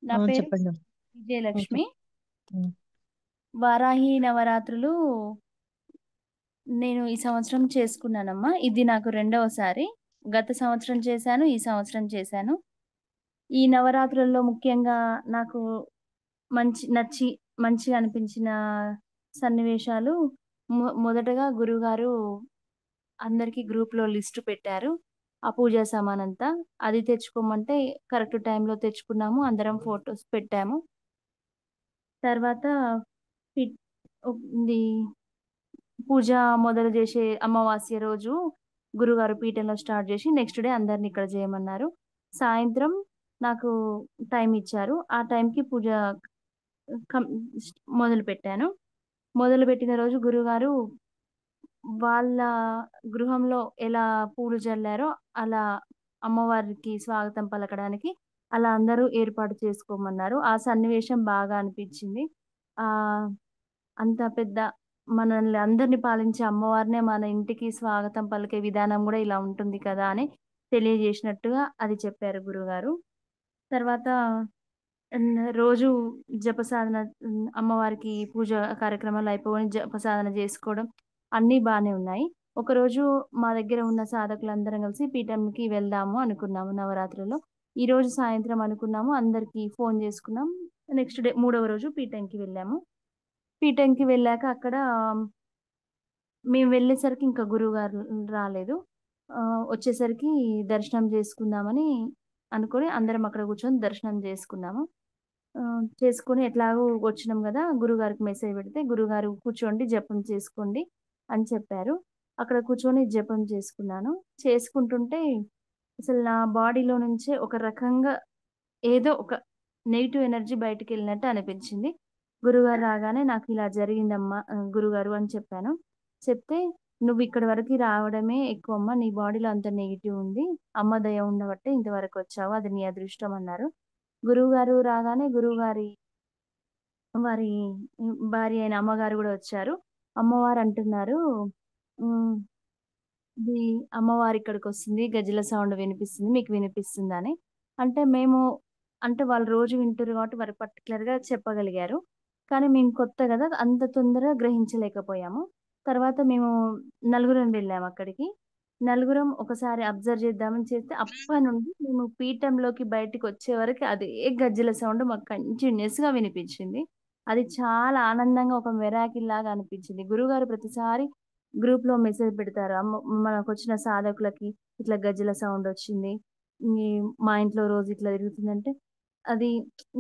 నా పేరు చెప్పండి. విజయలక్ష్మి. హ్మ్. వారాహి నవరాత్రులు నేను ఈ సంవత్సరం చేసుకున్నానమ్మా. ఇది నాకు రెండవసారి. గత సంవత్సరం చేశాను. ఈ సంవత్సరం చేశాను. ఈ నవరాత్రుల్లో ముఖ్యంగా నాకు నచ్చి మంచిగా అనిపించిన సన్నివేశాలు మొదటగా గురువుగారు అందరికి గ్రూప్‌లో లిస్ట్ పెట్టారు. ఆ పూజా సామానంతా. అది తెచ్చుకోమంటే కరెక్ట్ టైంలో తెచ్చుకున్నాము. అందరం ఫోటోస్ పెట్టాము. తర్వాత పిట్ ఇది పూజ మొదలు జేసే అమావాస్య రోజు గురుగారు పీఠంలో స్టార్ట్ జేసి నెక్స్ట్ డే అందరిని ఇక్కడ జేయమన్నారు. సాయంత్రం నాకు టైమ్ ఇచ్చారు. ఆ టైంకి పూజ కం మొదలుపెట్టాను. మొదలుపెట్టిన రోజు గురుగారు వాళ్ళ గృహంలో ఎలా పూలు జల్లారో అలా అమ్మవారికి స్వాగతం పలకడానికి అలా అందరూ ఏర్పాటు చేసుకోమన్నారు. ఆ సన్నివేశం బాగా అనిపించింది. ఆహ్, అంత పెద్ద మనల్ని అందరిని పాలించే అమ్మవారినే మన ఇంటికి స్వాగతం పలికే విధానం గూడా ఇలా ఉంటుంది కదా! అని తెలియజేసినట్టుగా అది చెప్పారు గురువుగారు. తర్వాత రోజు జపసాధన అమ్మవారికి పూజ కార్యక్రమాలు అయిపోగానే జపసాధన జేసుకోవడం అన్నీ బానే ఉన్నాయి. ఒకరోజు మా దగ్గర ఉన్న సాధకులందరం కలిసి పీఠంకి వెళ్దాము అనుకున్నాము నవరాత్రుల్లో. ఈరోజు సాయంత్రం అనుకున్నాము. అందరికి ఫోను జేసుకున్నాం. నెక్స్ట్ డే మూడవ రోజు పీఠంకి వెళ్ళాము. పీఠంకి వెళ్ళాక అక్కడ మేము వెళ్ళేసరికి ఇంకా గురువుగారు రాలేదు. వచ్చేసరికి దర్శనం జేసుకుందామని అనుకోని అందరం అక్కడ కూర్చొని దర్శనం జేసుకున్నాము. చేసుకొని ఎట్లాగో వచ్చినాం గదా! గురువుగారికి మెసేజ్ పెడితే గురువుగారు కూర్చోండి జపం చేసుకోండి అని చెప్పారు. అక్కడ కూర్చొని జపం చేసుకున్నాను. చేసుకుంటుంటే అసలు నా బాడీలో నుంచే ఒక రకంగా ఏదో ఒక నెగెటివ్ ఎనర్జీ బయటికెళ్ళినట్టు అనిపించింది. గురువుగారు రాగానే నాకిలా జరిగిందమ్మా గురుగారు అని చెప్పాను. చెప్తే "నువ్విక్కడి వరకి రావడమే ఎక్కువమ్మా. నీ బాడీలో అంత నెగెటివ్ ఉంది. అమ్మ దయ ఉండబట్టే ఇంతవరకొచ్చావు. అది నీ అదృష్టం" అన్నారు. గురువుగారు రాగానే గురువుగారి వారి భార్య అయిన అమ్మగారు గూడా వచ్చారు. అమ్మవారు అంటున్నారు హ్మ్. ఇది అమ్మవారిక్కడికొస్తుంది. గజ్జెల సౌండ్ వినిపిస్తుంది. మీకు వినిపిస్తుందా అని. అంటే మేము అంటే వాళ్ళు రోజు వింటుర్రు కాబట్టి వారు పర్టిక్యులర్‌గా చెప్పగలిగారు. కానీ మేము కొత్త గదా! అంత తొందరగా గ్రహించలేకపోయాము. తర్వాత మేము నలుగురం వెళ్ళామక్కడికి. నలుగురం ఒకసారి అబ్జర్వ్ చేద్దామని చేస్తే అప్పనుండి మేము పీఠంలోకి బయటికొచ్చే వరకు అదే గజ్జెల సౌండ్ మాకు కంటిన్యూయస్‌గా వినిపించింది. అది చాలా ఆనందంగా ఒక మిరాకిల్ లాగా అనిపించింది. గురువుగారు ప్రతిసారి గ్రూప్‌లో మెసేజ్ పెడతారు. మనకొచ్చిన సాధకులకి ఇట్లా గజ్జెల సౌండొచ్చింది. ఈ మా ఇంట్లో రోజు ఇట్లా తిరుగుతుందంటే, అది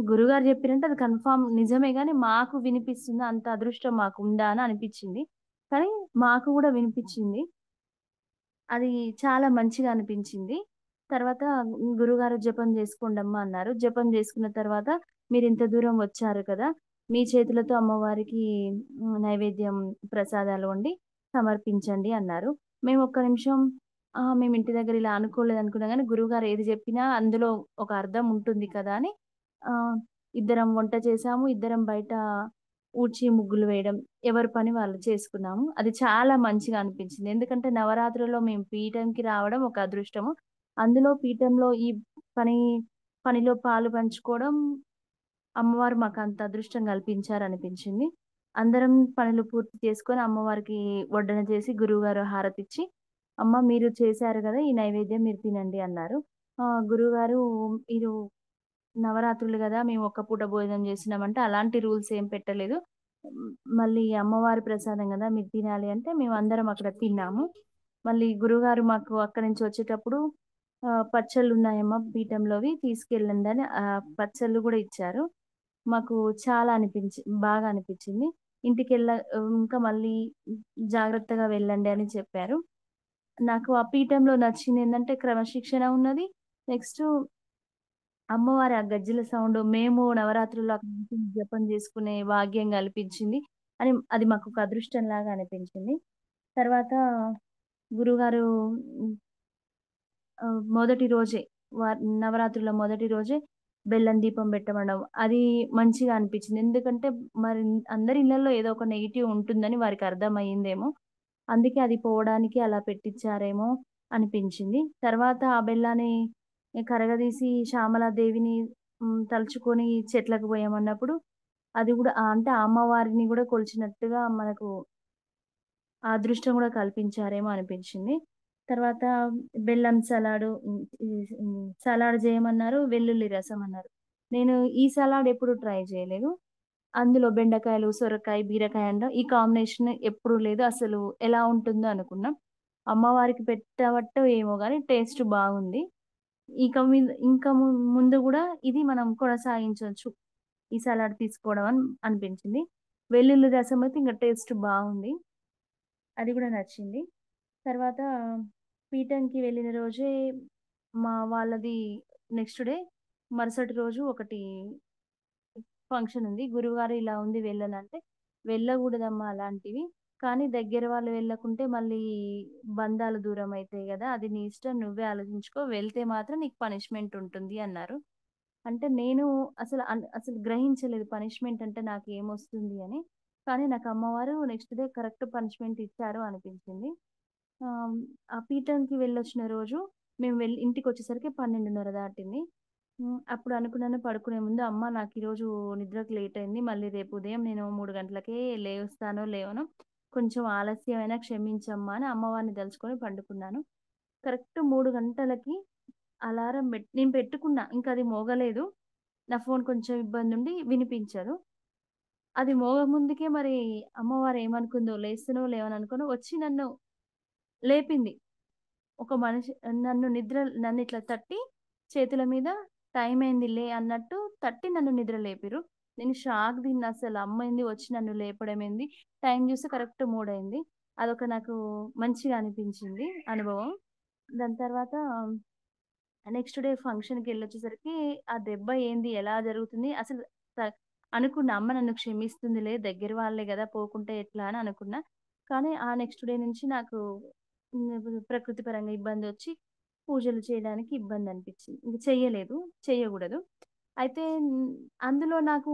గురువుగారు చెప్పిరంటే అది కన్ఫర్మ్ నిజమే గానీ, మాకు వినిపిస్తుందా? అంత అదృష్టం మాకుందా? అని అనిపిచ్చింది. కానీ మాకు గూడా వినిపిచ్చింది. అది చాలా మంచిగా అనిపించింది. తర్వాత గురువుగారు జపం జేసుకోండమ్మా అన్నారు. జపం జేసుకున్న తర్వాత మీరింత దూరం వచ్చారు కదా! మీ చేతులతో అమ్మవారికి నైవేద్యం ప్రసాదాలు వండి సమర్పించండి అన్నారు. మేము ఒక్క నిమిషం మేము ఇంటి దగ్గర ఇలా అనుకోలేదనుకున్నాం గానీ గురువుగారు ఏది జెప్పినా అందులో ఒక అర్థం ఉంటుంది కదా! అని ఆహ్, ఇద్దరం వంట చేసాము. ఇద్దరం బయట ఊడ్చి ముగ్గులు వేయడం ఎవరి పని వాళ్ళు చేసుకున్నాము. అది చాలా మంచిగా అనిపించింది. ఎందుకంటే నవరాత్రుల్లో మేము పీఠంకి రావడం ఒక అదృష్టము. అందులో పీఠంలో ఈ పని పనిలో పాలు పంచుకోవడం అమ్మవారు మాకంత అదృష్టం కల్పించారనిపించింది. అందరం పనులు పూర్తి చేసుకొని అమ్మవారికి వడ్డన చేసి గురువుగారు హారతిచ్చి, "అమ్మ మీరు చేశారు గదా! ఈ నైవేద్యం మీరు తినండి" అన్నారు. గురువుగారు మీరు నవరాత్రులు గదా! మేము ఒక్క పూట భోజనం చేస్తున్నామంటే అలాంటి రూల్స్ ఏం పెట్టలేదు. హ్మ్. మళ్ళీ అమ్మవారి ప్రసాదం గదా! మీరు తినాలి అంటే మేమందరం అక్కడ తిన్నాము. మళ్ళీ గురువుగారు మాకు అక్కడి నుంచి వచ్చేటప్పుడు పచ్చళ్ళున్నాయమ్మా పీఠంలోవి తీసుకెళ్ళండని పచ్చళ్ళు గూడా ఇచ్చారు. మాకు చాలా బాగా అనిపించింది. ఇంకా మళ్ళీ జాగ్రత్తగా వెళ్ళండి అని చెప్పారు. నాకు ఆ పీఠంలో నచ్చిందేందంటే క్రమశిక్షణ ఉన్నది. నెక్స్టు అమ్మవారి ఆ గజ్జెల సౌండు మేము నవరాత్రుల్లో అక్కడ కూర్చొని జపం చేసుకునే భాగ్యం కల్పించింది. అది మాకొక అదృష్టంలాగా అనిపించింది. తర్వాత గురువుగారు హ్మ్, మొదటి రోజే నవరాత్రుల మొదటి రోజే బెల్లం దీపం పెట్టమనడం. అది మంచిగా అనిపించింది. ఎందుకంటే మరి అందరి ఇళ్లల్లో ఏదో ఒక నెగెటివ్ ఉంటుందని వారికి అర్థమయ్యిందేమో. అందుకే అది పోవడానికి అలా పెట్టిచ్చారేమో అనిపించింది. తర్వాత ఆ బెల్లాన్ని కరగదీసి శ్యామలాదేవిని తలుచుకొని చెట్లకు పోయమన్నప్పుడు అది గూడా అంటే ఆ అమ్మవారిని గూడా కొలిచినట్టుగా మనకు ఆ అదృష్టం గూడా కల్పించారేమో అనిపించింది. తర్వాత బెల్లం సలాడు సలాడ్ జేయమన్నారు. వెల్లుల్లి రసం అన్నారు. నేను ఈ సలాడ్ ఎప్పుడు ట్రై చేయలేదు. అందులో బెండకాయలు, సొరకాయ, బీరకాయ అనడం ఈ కాంబినేషన్ ఎప్పుడు లేదు. అసలు ఎలా ఉంటుందో అనుకున్నాం. అమ్మవారికి పెట్టబట్టో ఏమో గాని టేస్ట్ బాగుంది. ఇక మీద ఇంకా ముందు గూడా ఇది మనం కొనసాగించొచ్చు. ఈ సలాడ్ తీసుకోవడం అనిపించింది. వెల్లుల్లి రసం అయితే ఇంక టేస్ట్ బావుంది. అది గూడా నచ్చింది. తర్వాత పీఠంకి వెళ్ళిన రోజే మా వాళ్ళది నెక్స్ట్ డే మరుసటి రోజు ఒకటి ఫంక్షన్ ఉంది. గురువుగారు ఇలా ఉంది వెళ్ళనంటే, వెళ్ళగూడదమ్మా అలాంటివి. కానీ దగ్గర వాళ్ళు వెళ్ళకుంటే మళ్ళీ బంధాలు దూరం అయితాయి గదా! అది నీ ఇష్టం నువ్వే ఆలోచించుకో. వెళ్తే మాత్రం నీకు పనిష్మెంట్ ఉంటుంది అన్నారు. అంటే నేను అసలు గ్రహించలేదు పనిష్మెంట్ అంటే నాకేమొస్తుంది అని. కానీ నాకు అమ్మవారు నెక్స్ట్ డే కరెక్ట్ పనిష్మెంట్ ఇచ్చారు అనిపించింది. ఆహ్, ఆ పీఠంకి వెళ్ళొచ్చిన రోజు మేము ఇంటికొచ్చేసరికి 12:30 దాటింది. అప్పుడు అనుకున్నాను పడుకునే ముందు, అమ్మ నాకీరోజు నిద్రకు లేట్ అయింది. మళ్ళీ రేపు ఉదయం నేను 3 గంటలకే లేస్తానో, లేవనో కొంచెం ఆలస్యమైనా క్షమించమ్మా అని అమ్మవారిని దలుచుకొని పండుకున్నాను. కరెక్ట్ 3 గంటలకి అలారం నేను పెట్టుకున్నా. ఇంకది మోగలేదు. నా ఫోను కొంచెం ఇబ్బందుండి వినిపించదు. అది మోగముందుకే మరి అమ్మవారు ఏమనుకుందో లేస్తనో, లేవనో అనుకోనో వచ్చి నన్ను లేపింది. ఒక మనిషి నన్నిట్లా తట్టి, చేతుల మీద టైమయింది లే అన్నట్టు తట్టి నన్ను నిద్ర లేపిర్రు. నేను షాక్ తిన్నసలు. అమ్మేంది వచ్చి నన్ను లేపడమేంది, టైం చూస్తే కరెక్ట్ 3 అయింది. అదొక నాకు మంచిగా అనిపించింది అనుభవం. దాని తర్వాత నెక్స్ట్ డే ఫంక్షన్‌కెళ్ళొచ్చేసరికి ఆ దెబ్బ ఏంది, ఎలా జరుగుతుంది అసలు త అనుకున్నా అమ్మ నన్ను క్షమిస్తుందిలే దగ్గర వాళ్ళే గదా! పోకుంటే ఎట్లా అని అనుకున్నా. కానీ ఆ నెక్స్ట్ డే నుంచి నాకు ప్రకృతి పరంగా ఇబ్బందొచ్చి పూజలు చేయడానికి ఇబ్బందనిపిచ్చింది. ఇంక చెయ్యలేదు. చెయ్యగూడదు. అయితే అందులో నాకు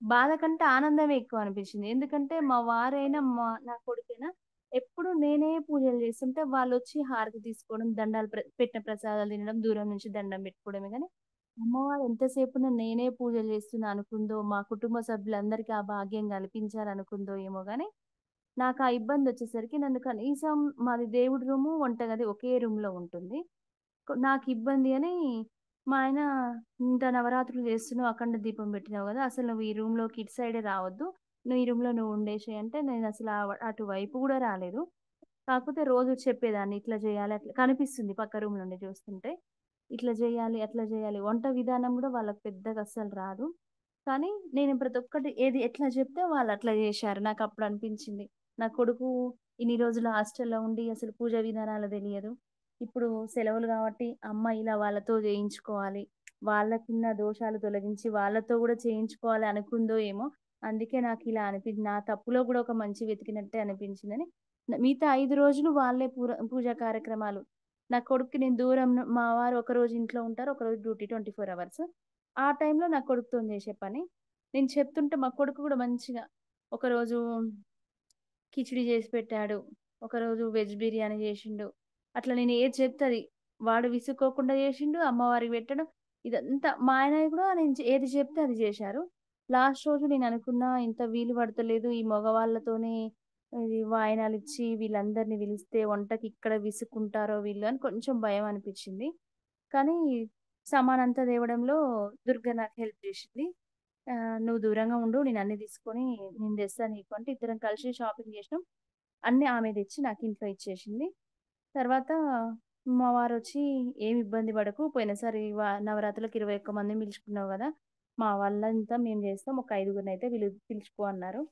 బాధ కంటే ఆనందమే ఎక్కువనిపించింది. ఎందుకంటే మా వారైనా, నా కొడుకైనా ఎప్పుడు నేనే పూజలు చేస్తుంటే వాళ్ళొచ్చి హారతి తీసుకోవడం, దండాలు పెట్టిన ప్రసాదాలు తినడం, దూరం నుంచి దండం పెట్టుకోవడమే గానీ, అమ్మవారు ఎంతసేపున నేనే పూజలు చేస్తున్నా అనుకుందో, మా కుటుంబ సభ్యులందరికీ ఆ భాగ్యం కల్పించాలనుకుందో ఏమో గానీ, నాకా ఇబ్బందొచ్చేసరికి నన్ను కనీసం మాది దేవుడి రూము, వంటగది ఒకే రూమ్‌లో ఉంటుంది. నాకిబ్బంది అని మా ఆయన ఇంత నవరాత్రులు చేస్తున్నావు, అఖండ దీపం పెట్టినావు గదా! అసలు నువ్వు ఈ రూమ్‌లోకి ఇటు సైడే రావద్దు. నువ్వు ఈ రూమ్‌లో నువ్వు ఉండేసేయి అంటే నేనసల అటువైపు గూడా రాలేదు. కాకపోతే రోజు చెప్పేదాన్ని ఇట్లా జేయాలి, అట్లా కనిపిస్తుంది పక్క రూమ్ నుండి చూస్తుంటే. ఇట్లా జేయాలి, అట్లా జేయాలి. వంట విధానం గూడా వాళ్ళకి పెద్దగా అస్సలు రాదు. కానీ నేను ప్రతి ఒక్కటి ఏది ఎట్లా చెప్తే వాళ్ళట్లా జేశారు. నాకప్పుడు అనిపించింది. నా కొడుకు ఇన్ని రోజులు హాస్టల్‌లో ఉండి అసలు పూజ విధానాలు తెలియదు. ఇప్పుడు సెలవులు గాబట్టి అమ్మ ఇలా వాళ్ళతో జేయించుకోవాలి. వాళ్ళకున్న దోషాలు తొలగించి వాళ్ళతో గూడా చేయించుకోవాలి అనుకుందో ఏమో! అందుకే నాకిలా నా తప్పులో గూడా ఒక మంచి వెతికినట్టే అనిపించిందని మిగతా 5 రోజులు వాళ్ళే పూజా కార్యక్రమాలు. నా కొడుక్కి నేను మా వారు ఒకరోజు ఇంట్లో ఉంటారు. ఒకరోజు డ్యూటీ 24 అవర్స్. ఆ టైంలో నా కొడుకుతోని చేసే పని. నేను చెప్తుంటే మా కొడుకు గూడా మంచిగా ఒకరోజు కిచిడి చేసి పెట్టాడు. ఒకరోజు వెజ్ బిర్యానీ చేషిండు. అట్లా నేను ఏది చెప్తే అది. వాడు విసుక్కోకుండా చేషిండు. అమ్మవారికి పెట్టడం. ఇదంతా మా ఆయన కూడా నేను ఏది చెప్తే అది చేశారు. లాస్ట్ రోజు నేననుకున్నా ఇంత వీలు పడతలేదు. ఈ మగవాళ్ళతోని ఇది వాయినాలిచ్చి వీళ్ళందరిని పిలిస్తే వంటకి ఇక్కడ విసుక్కుంటారో వీళ్ళు అని కొంచెం భయం అనిపిచ్చింది. కానీ సామానంతా తేవడంలో దుర్గ నాకు హెల్ప్ జేషింది. "నువ్వు దూరంగా ఉండు. నేనన్నీ తీసుకొని నేను తెస్తా నీకు" అంటే ఇద్దరం కలిసి షాపింగ్ జేసినాం. అన్నీ ఆమె తెచ్చి నాకు ఇంట్లో ఇచ్చేషింది. తర్వాత మా వారొచ్చి "ఏమి ఇబ్బంది పడకు. పోయినసారి నవరాత్రులకు 21 మందిని పిలుచుకున్నావు గదా! మా వాళ్ళంతా మేము చేస్తాం. ఒక ఐదుగురినైతే పిలుచుకో" అన్నారు.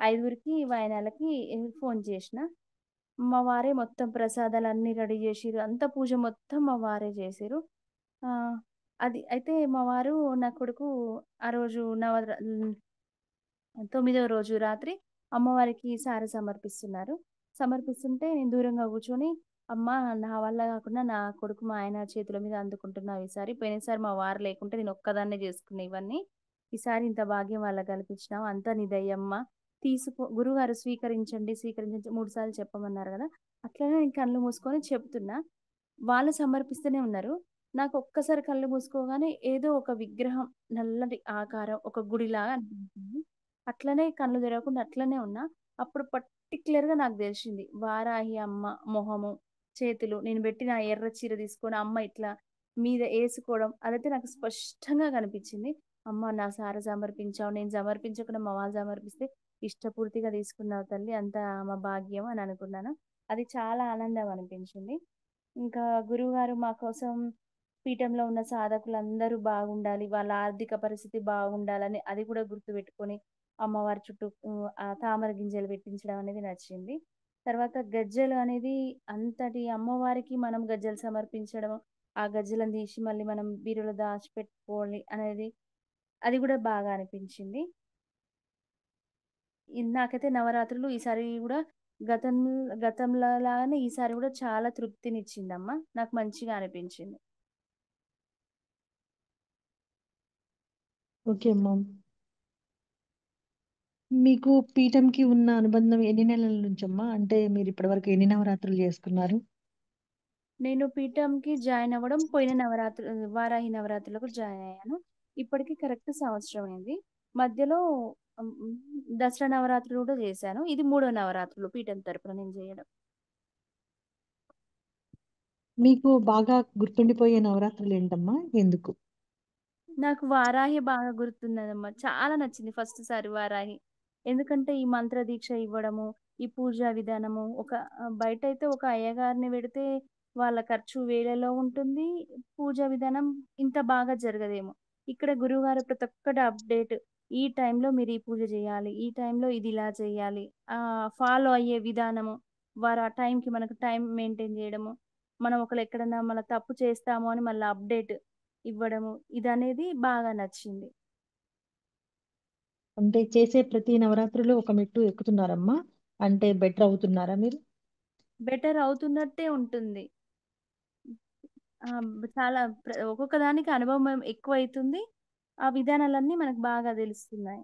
ఐదుగురికి వాయినాలకి ఫోను చేషిన. మా వారే మొత్తం ప్రసాదాలన్నీ రెడీ జేషిర్రు. అంతా పూజ మొత్తం మా వారే జేసిర్రు. ఆహ్, అది అయితే మా వారు, నా కొడుకు ఆ రోజు 9వ రోజు రాత్రి అమ్మవారికి సారె సమర్పిస్తున్నారు. సమర్పిస్తుంటే నేను దూరంగా కూర్చొని, "అమ్మా నా వల్ల గాకుండా నా కొడుకు మా ఆయన చేతుల మీద అందుకుంటున్నావు ఈసారి. పోయినసారి మా వారు లేకుంటే నేను ఒక్కదాన్నే జేసుకున్నా ఇవన్నీ. ఈసారి ఇంత భాగ్యం వాళ్ళకి కల్పించినావు. అంతా నీ దయమ్మ. తీసుకో గురువుగారు స్వీకరించండి, స్వీకరించండి" 3 సార్లు చెప్పమన్నారు గదా! అట్లనే నేను కళ్ళు మూసుకొని చెప్తున్నా. వాళ్ళు సమర్పిస్తూనే ఉన్నారు. నాకు ఒక్కసారి కళ్ళు మూసుకోగానే ఏదో ఒక విగ్రహం నల్లటి ఆకారం ఒక గుడిలాగా అనిపించింది. అట్లనే కళ్ళు తెరవకుండా అట్లనే ఉన్నా. అప్పుడు పర్టిక్యులర్‌గా నాకు తెలిసింది. వారాహి అమ్మ మొహము, చేతులు నేను పెట్టిన ఆ ఎర్ర చీర తీసుకొని అమ్మ ఇట్లా మీద ఏసుకోవడం అదైతే నాకు స్పష్టంగా కనిపించింది. అమ్మ నా సార సమర్పించావు. నేను సమర్పించకుండా మా వాళ్ళు సమర్పిస్తే ఇష్టపూర్తిగా తీసుకున్నావు తల్లి. అంతా మా భాగ్యం అని అనుకున్నాను. అది చాలా ఆనందం అనిపించింది. ఇంకా గురువుగారు మా కోసం పీఠంలో ఉన్న సాధకులందరూ బాగుండాలి. వాళ్ళ ఆర్థిక పరిస్థితి బాగుండాలని అది కూడా గుర్తుపెట్టుకొని అమ్మవారి చుట్టూ ఆ తామర గింజలు పెట్టించడం అనేది నచ్చింది. తర్వాత గజ్జెలు అనేది అంతటి అమ్మవారికి మనం గజ్జెలు సమర్పించడం, ఆ గజ్జెలను తీసి మళ్ళీ మనం బీరువాలో దాచిపెట్టుకోవాలి అనేది అది కూడా బాగా అనిపించింది. నాకైతే నవరాత్రులు ఈసారి గూడా గతం గతంలో లాగానే ఈసారి గూడా చాలా తృప్తినిచ్చిందమ్మ. నాకు మంచిగా అనిపించింది. ఓకే అమ్మా. మీకు పీఠంకి ఉన్న అనుబంధం ఎన్ని నెలల నుంచమ్మా? అంటే మీరు ఇప్పటివరకు ఎన్ని నవరాత్రులు చేసుకున్నారు? నేను పీఠంకి జాయిన్ అవ్వడం పోయిన వారాహి నవరాత్రులకు జాయిన్ అయ్యాను. ఇప్పటికి కరెక్ట్ సంవత్సరం అయింది. మధ్యలో హ్మ్, హ్మ్, దసరా నవరాత్రులు గూడా చేశాను. ఇది మూడో నవరాత్రులు పీఠం తరపున నేను జేయడం. మీకు బాగా గుర్తుండిపోయే నవరాత్రులేంటమ్మా? ఎందుకు? నాకు వారాహి బాగా గుర్తున్నదమ్మా. చాలా నచ్చింది ఫస్ట్ సారి వారాహి. ఎందుకంటే ఈ మంత్ర దీక్ష ఇవ్వడము, ఈ పూజా విధానము బయటైతే ఒక అయ్యగారిని పెడితే వాళ్ళ ఖర్చు వేలలో ఉంటుంది. పూజా విధానం ఇంత బాగా జరగదేమో. ఇక్కడ గురువుగారు ప్రతి ఒక్కటి అప్డేట్. ఈ టైంలో మీరు ఈ పూజ చేయాలి. ఈ టైంలో ఇది ఇలా చేయాలి. ఫాలో అయ్యే విధానము. వారు ఆ టైంకి మనకు టైం మెయింటైన్ చేయడము. మనం ఒకవేళ ఎక్కడన్నా మళ్ళా తప్పు చేస్తాము అని మళ్ళా అప్డేట్. ఇవ్వడము. ఇదనేది బాగా నచ్చింది. అంటే చేసే ప్రతి నవరాత్రిలో ఒక మెట్టు ఎక్కుతున్నారమ్మా? అంటే బెటర్ అవుతున్నారా మీరు? బెటర్ అవుతున్నట్టే ఉంటుంది. చాలా ఒక్కొక్క దానికి అనుభవం ఎక్కువైతుంది. ఆ విధానాలన్నీ మనకు బాగా తెలుస్తున్నాయి.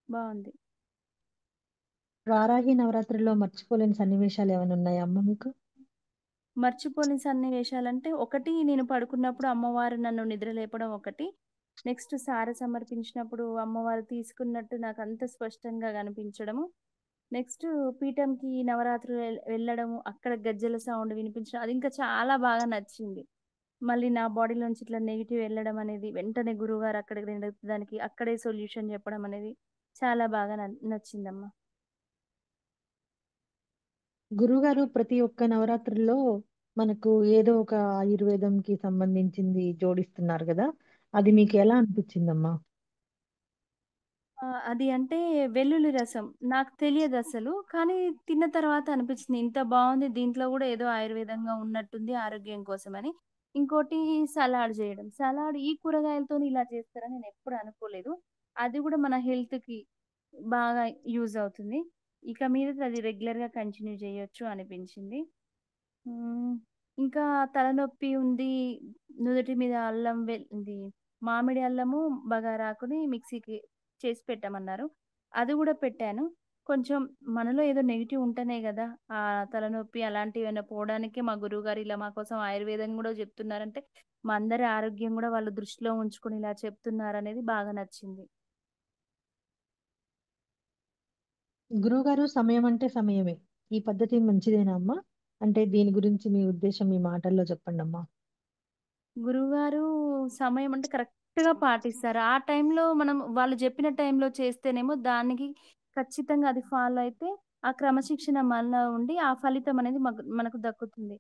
బావుంది. వారాహి నవరాత్రిలో మర్చిపోలేని సన్నివేశాలేమైనా ఉన్నాయా అమ్మ మీకు? మర్చిపోని సన్నివేశాలంటే, ఒకటి నేను పడుకున్నప్పుడు అమ్మవారు నన్ను నిద్ర లేపడం ఒకటి. నెక్స్ట్ సారె సమర్పించినప్పుడు అమ్మవారు తీసుకున్నట్టు నాకంత స్పష్టంగా కనిపించడము. నెక్స్ట్ పీఠంకి నవరాత్రులు వెళ్ళడము, అక్కడ గజ్జెల సౌండ్ వినిపించడం అది ఇంకా చాలా బాగా నచ్చింది. మళ్ళీ నా బాడీలోంచి ఇట్లా నెగెటివ్ వెళ్ళడం అనేది వెంటనే గురువుగారు అక్కడికి దానికి అక్కడే సొల్యూషన్ చెప్పడం అనేది చాలా బాగా నచ్చిందమ్మా. గురువుగారు ప్రతి ఒక్క నవరాత్రుల్లో మనకు ఏదో ఒక ఆయుర్వేదంకి సంబంధించింది జోడిస్తున్నారు గదా! అది మీకు ఎలా అనిపిచ్చిందమ్మా? అది అంటే వెల్లుల్లి రసం. నాకు తెలియదసలు. కానీ తిన్న తర్వాత అనిపించింది. ఇంత బావుంది. దీంట్లో గూడా ఏదో ఆయుర్వేదంగా ఉన్నట్టుంది ఆరోగ్యం కోసమని. ఇంకోటి సలాడ్ జేయడం. సలాడ్ ఈ కూరగాయలతోని ఇలా చేస్తారని నేనెప్పుడు అనుకోలేదు. అది గూడా మన హెల్త్‌కి బాగా యూజ్ అవుతుంది. ఇక మీదట అది రెగ్యులర్‌గా కంటిన్యూ జేయొచ్చు అనిపించింది. హ్మ్. ఇంకా తలనొప్పి ఉంది. నుదుటి మీద అల్లం ఇది మామిడి అల్లము, బగారాకుని మిక్సీకి చేసి పెట్టమన్నారు. అది గూడా పెట్టాను. కొంచెం మనలో ఏదో నెగెటివ్ ఉంటేనే గదా! తలనొప్పి అలాంటివేమైనా పోవడానికే మా గురువుగారు ఇలా మా కోసం ఆయుర్వేదం గూడా జెప్తున్నారంటే, మా అందరి ఆరోగ్యం గూడా వాళ్ళు దృష్టిలో ఉంచుకొని ఇలా చెప్తున్నారనేది బాగా నచ్చింది. గురువుగారు సమయం అంటే సమయమే. ఈ పద్ధతి మంచిదేనా అమ్మా? అంటే దీని గురించి మీ ఉద్దేశ్యం మీ మాటల్లో చెప్పండమ్మా. గురువుగారు సమయం అంటే కరెక్ట్‌గా పాటిస్తారు. ఆ టైంలో మనం వాళ్ళు జెప్పిన టైంలో చేస్తేనేమో దానికి ఖచ్చితంగా అది ఫాలో అయితే, ఆ క్రమశిక్షణ మనలో ఉండి ఆ ఫలితం అనేది మనకు దక్కుతుంది.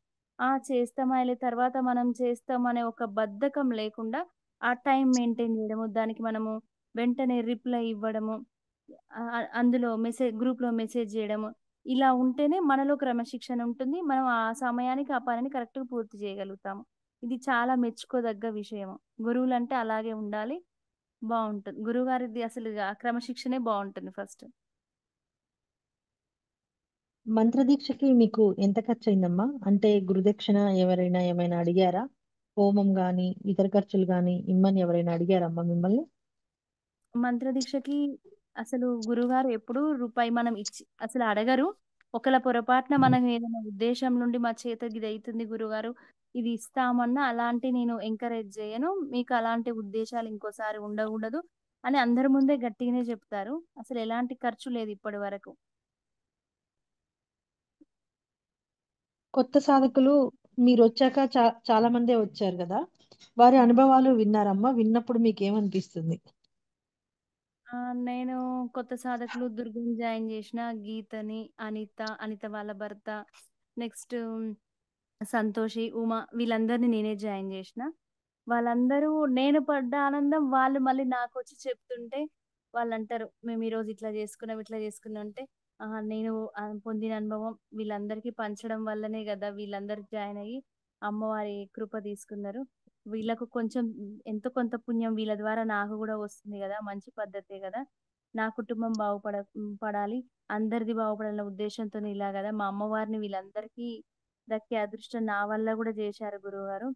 చేస్తామాయలే తర్వాత మనం చేస్తాం అనే ఒక బద్ధకం లేకుండా, ఆ టైం మెయింటైన్ జేయడము, దానికి మనము వెంటనే రిప్లై ఇవ్వడము, అందులో గ్రూప్‌లో మెసేజ్ జేయడము, ఇలా ఉంటేనే మనలో క్రమశిక్షణ ఉంటుంది. మనం ఆ సమయానికి ఆ పనిని కరెక్ట్‌గా పూర్తి చేయగలుగుతాము. ఇది చాలా మెచ్చుకోదగ్గ విషయము. గురువులంటే అలాగే ఉండాలి. బావుంటుంది. గురువుగారిది అసలు ఆ క్రమశిక్షణే బావుంటుంది ఫస్ట్. మంత్రదీక్షకి మీకు ఎంత ఖర్చయిందమ్మా? అంటే గురుదక్షిణ ఎవరైనా ఏమైనా అడిగారా? హోమం గాని, ఇతర ఖర్చులు గాని ఇమ్మని ఎవరైనా అడిగారమ్మా మిమ్మల్ని? మంత్రదీక్షకి అసలు గురువుగారు ఎప్పుడూ రూపాయి మనం ఇచ్చి అసలు అడగరు. ఒకవేళ పొరపాటున మనం ఏదైనా ఉద్దేశం నుండి మా చేతకి ఇదైతుంది గురువుగారు, ఇది ఇస్తామన్నా అలాంటి నేను ఎంకరేజ్ జేయను. మీకు అలాంటి ఉద్దేశాలు ఇంకోసారి ఉండకూడదు అని అందరి ముందే గట్టిగానే చెప్తారు. అసలు ఎలాంటి ఖర్చు లేదు ఇప్పటి వరకు. కొత్త సాధకులు మీరొచ్చాక చాలా మందే వచ్చారు గదా! వారి అనుభవాలు విన్నారమ్మా? విన్నప్పుడు మీకేమనిపిస్తుంది? నేను కొత్త సాధకులు దుర్గని జాయిన్ జేసిన, గీతని, అనిత వాళ్ళ భర్త, నెక్స్ట్ సంతోషి, ఉమ వీళ్ళందరిని నేనే జాయిన్ జేషిన. వాళ్ళందరూ నేను పడ్డ ఆనందం వాళ్ళు మళ్ళీ నాకొచ్చి చెప్తుంటే వాళ్ళంటారు, "మేము ఈరోజు ఇట్లా జేసుకున్నాం, ఇట్లా జేసుకున్నాం" అంటే, ఆహా! నేను పొందిన అనుభవం వీళ్ళందరికీ పంచడం వల్లనే గదా! వీళ్ళందరూ జాయిన్ అయ్యి అమ్మవారి కృప తీసుకున్నారు. వీళ్ళకు కొంచెం ఎంతో కొంత పుణ్యం వీళ్ళ ద్వారా నాకు గూడా వస్తుంది గదా! మంచి పద్ధతే గదా! నా కుటుంబం పడాలి. అందరిది బాగుపడాలన్న ఉద్దేశ్యంతోనే ఇలా గదా! మా అమ్మవారిని వీళ్ళందరికీ దక్కే అదృష్టం నా వల్ల గూడా జేశారు గురువుగారు.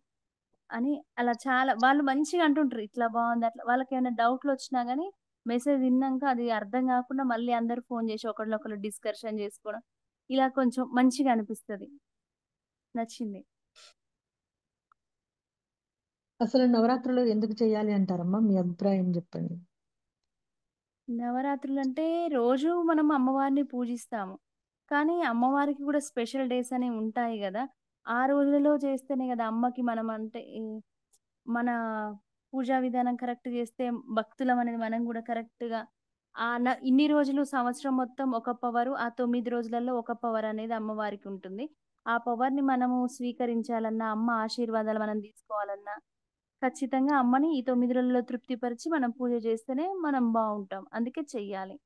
అని అలా చాలా వాళ్ళు మంచిగా అంటుంటారు. ఇట్లా బావుంది అట్లా వాళ్ళకేమైనా డౌట్‌లొచ్చినా గాని మెసేజ్ ఇన్నాంక అది అర్థం గాకుండా మళ్ళీ అందరూ ఫోను జేసి ఒకళ్ళనొకళ్ళు డిస్కషన్ జేసుకోవడం. ఇలా కొంచెం మంచిగా అనిపిస్తది. నచ్చింది. అసలు నవరాత్రులు ఎందుకు చేయాలి అంటారమ్మా? మీ అభిప్రాయం జెప్పండి. నవరాత్రులంటే రోజు మనం అమ్మవారిని పూజిస్తాము. కానీ అమ్మవారికి గూడా స్పెషల్ డేస్ అనేవి ఉంటాయి గదా! ఆ రోజులలో చేస్తేనే గదా! అమ్మకి మనం అంటే మన పూజా విధానం కరెక్ట్ జేస్తే భక్తులమనేది మనం గూడా కరెక్ట్‌గా ఇన్ని రోజులు సంవత్సరం మొత్తం ఒక పవరు, ఆ 9 రోజులలో ఒక పవర్ అనేది అమ్మవారికి ఉంటుంది. ఆ పవర్‌ని మనము స్వీకరించాలన్నా, అమ్మ ఆశీర్వాదాలు మనం తీసుకోవాలన్నా, ఖచ్చితంగా అమ్మని ఈ 9 రోజుల్లో తృప్తిపరిచి మనం పూజ చేస్తేనే మనం బావుంటాం. అందుకే చెయ్యాలి.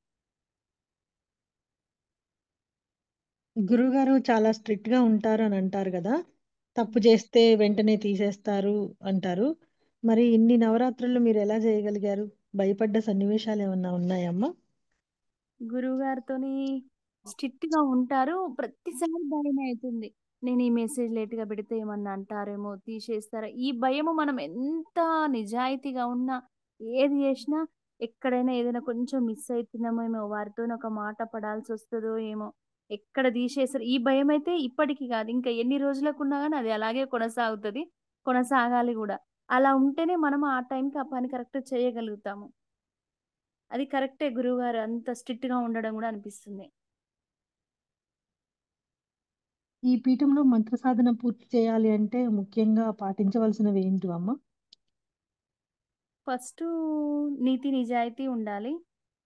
గురువుగారు చాలా స్ట్రిక్ట్‌గా ఉంటారు అని అంటారు గదా! తప్పు చేస్తే వెంటనే తీసేస్తారు అంటారు. మరి ఇన్ని నవరాత్రులు మీరెలా జేయగలిగారు? భయపడ్డ సన్నివేశాలేమన్నా ఉన్నాయమ్మా? గురువుగారితోని స్ట్రిక్ట్‌గా ఉంటారు. ప్రతిసారి భయమే అయితుంది. నేను ఈ మెసేజ్ లేట్‌గా పెడితే ఏమన్నా అంటారేమో, తీసేస్తారా? ఈ భయము మనం ఎంత నిజాయితీగా ఉన్నా, ఏది చేసినా ఎక్కడైనా ఏదైనా కొంచెం మిస్ అయితున్నామేమో, వారితోని ఒక మాట పడాల్సొస్తదో ఏమో, ఎక్కడ తీసేస్తారు ఈ భయమైతే ఇప్పటికి కాదు. ఇంకా ఎన్ని రోజులకున్నా గాని అది అలాగే కొనసాగుతది. కొనసాగాలి గూడా. అలా ఉంటేనే మనం ఆ టైంకి ఆ పని కరెక్ట్‌గా చేయగలుగుతాము. అది కరెక్టే గురువుగారు అంత స్ట్రిక్ట్‌గా ఉండడం గూడా అనిపిస్తుంది. ఈ పీఠంలో మంత్ర సాధన పూర్తి చేయాలి అంటే ముఖ్యంగా పాటించవలసినవి ఏంటివమ్మా? ఫస్టు నీతి నిజాయితీ ఉండాలి.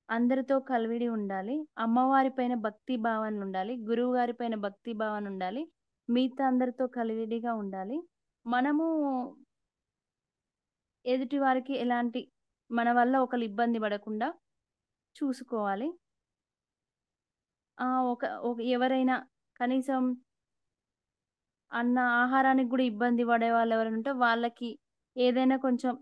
అందరితో కలివిడి ఉండాలి. అమ్మవారి పైన భక్తి భావన ఉండాలి. గురువుగారి పైన భక్తి భావన ఉండాలి. మిగతా అందరితో కలివిడిగా ఉండాలి. మనము ఎదుటి వారికి ఎలాంటి మన వల్ల ఒకళ్ళు ఇబ్బంది పడకుండా చూసుకోవాలి. ఒక ఒక ఎవరైనా కనీసం ఆహారానికి గూడా ఇబ్బంది పడేవాళ్ళు ఎవరైనా ఉంటే వాళ్ళకి ఏదైనా కొంచెం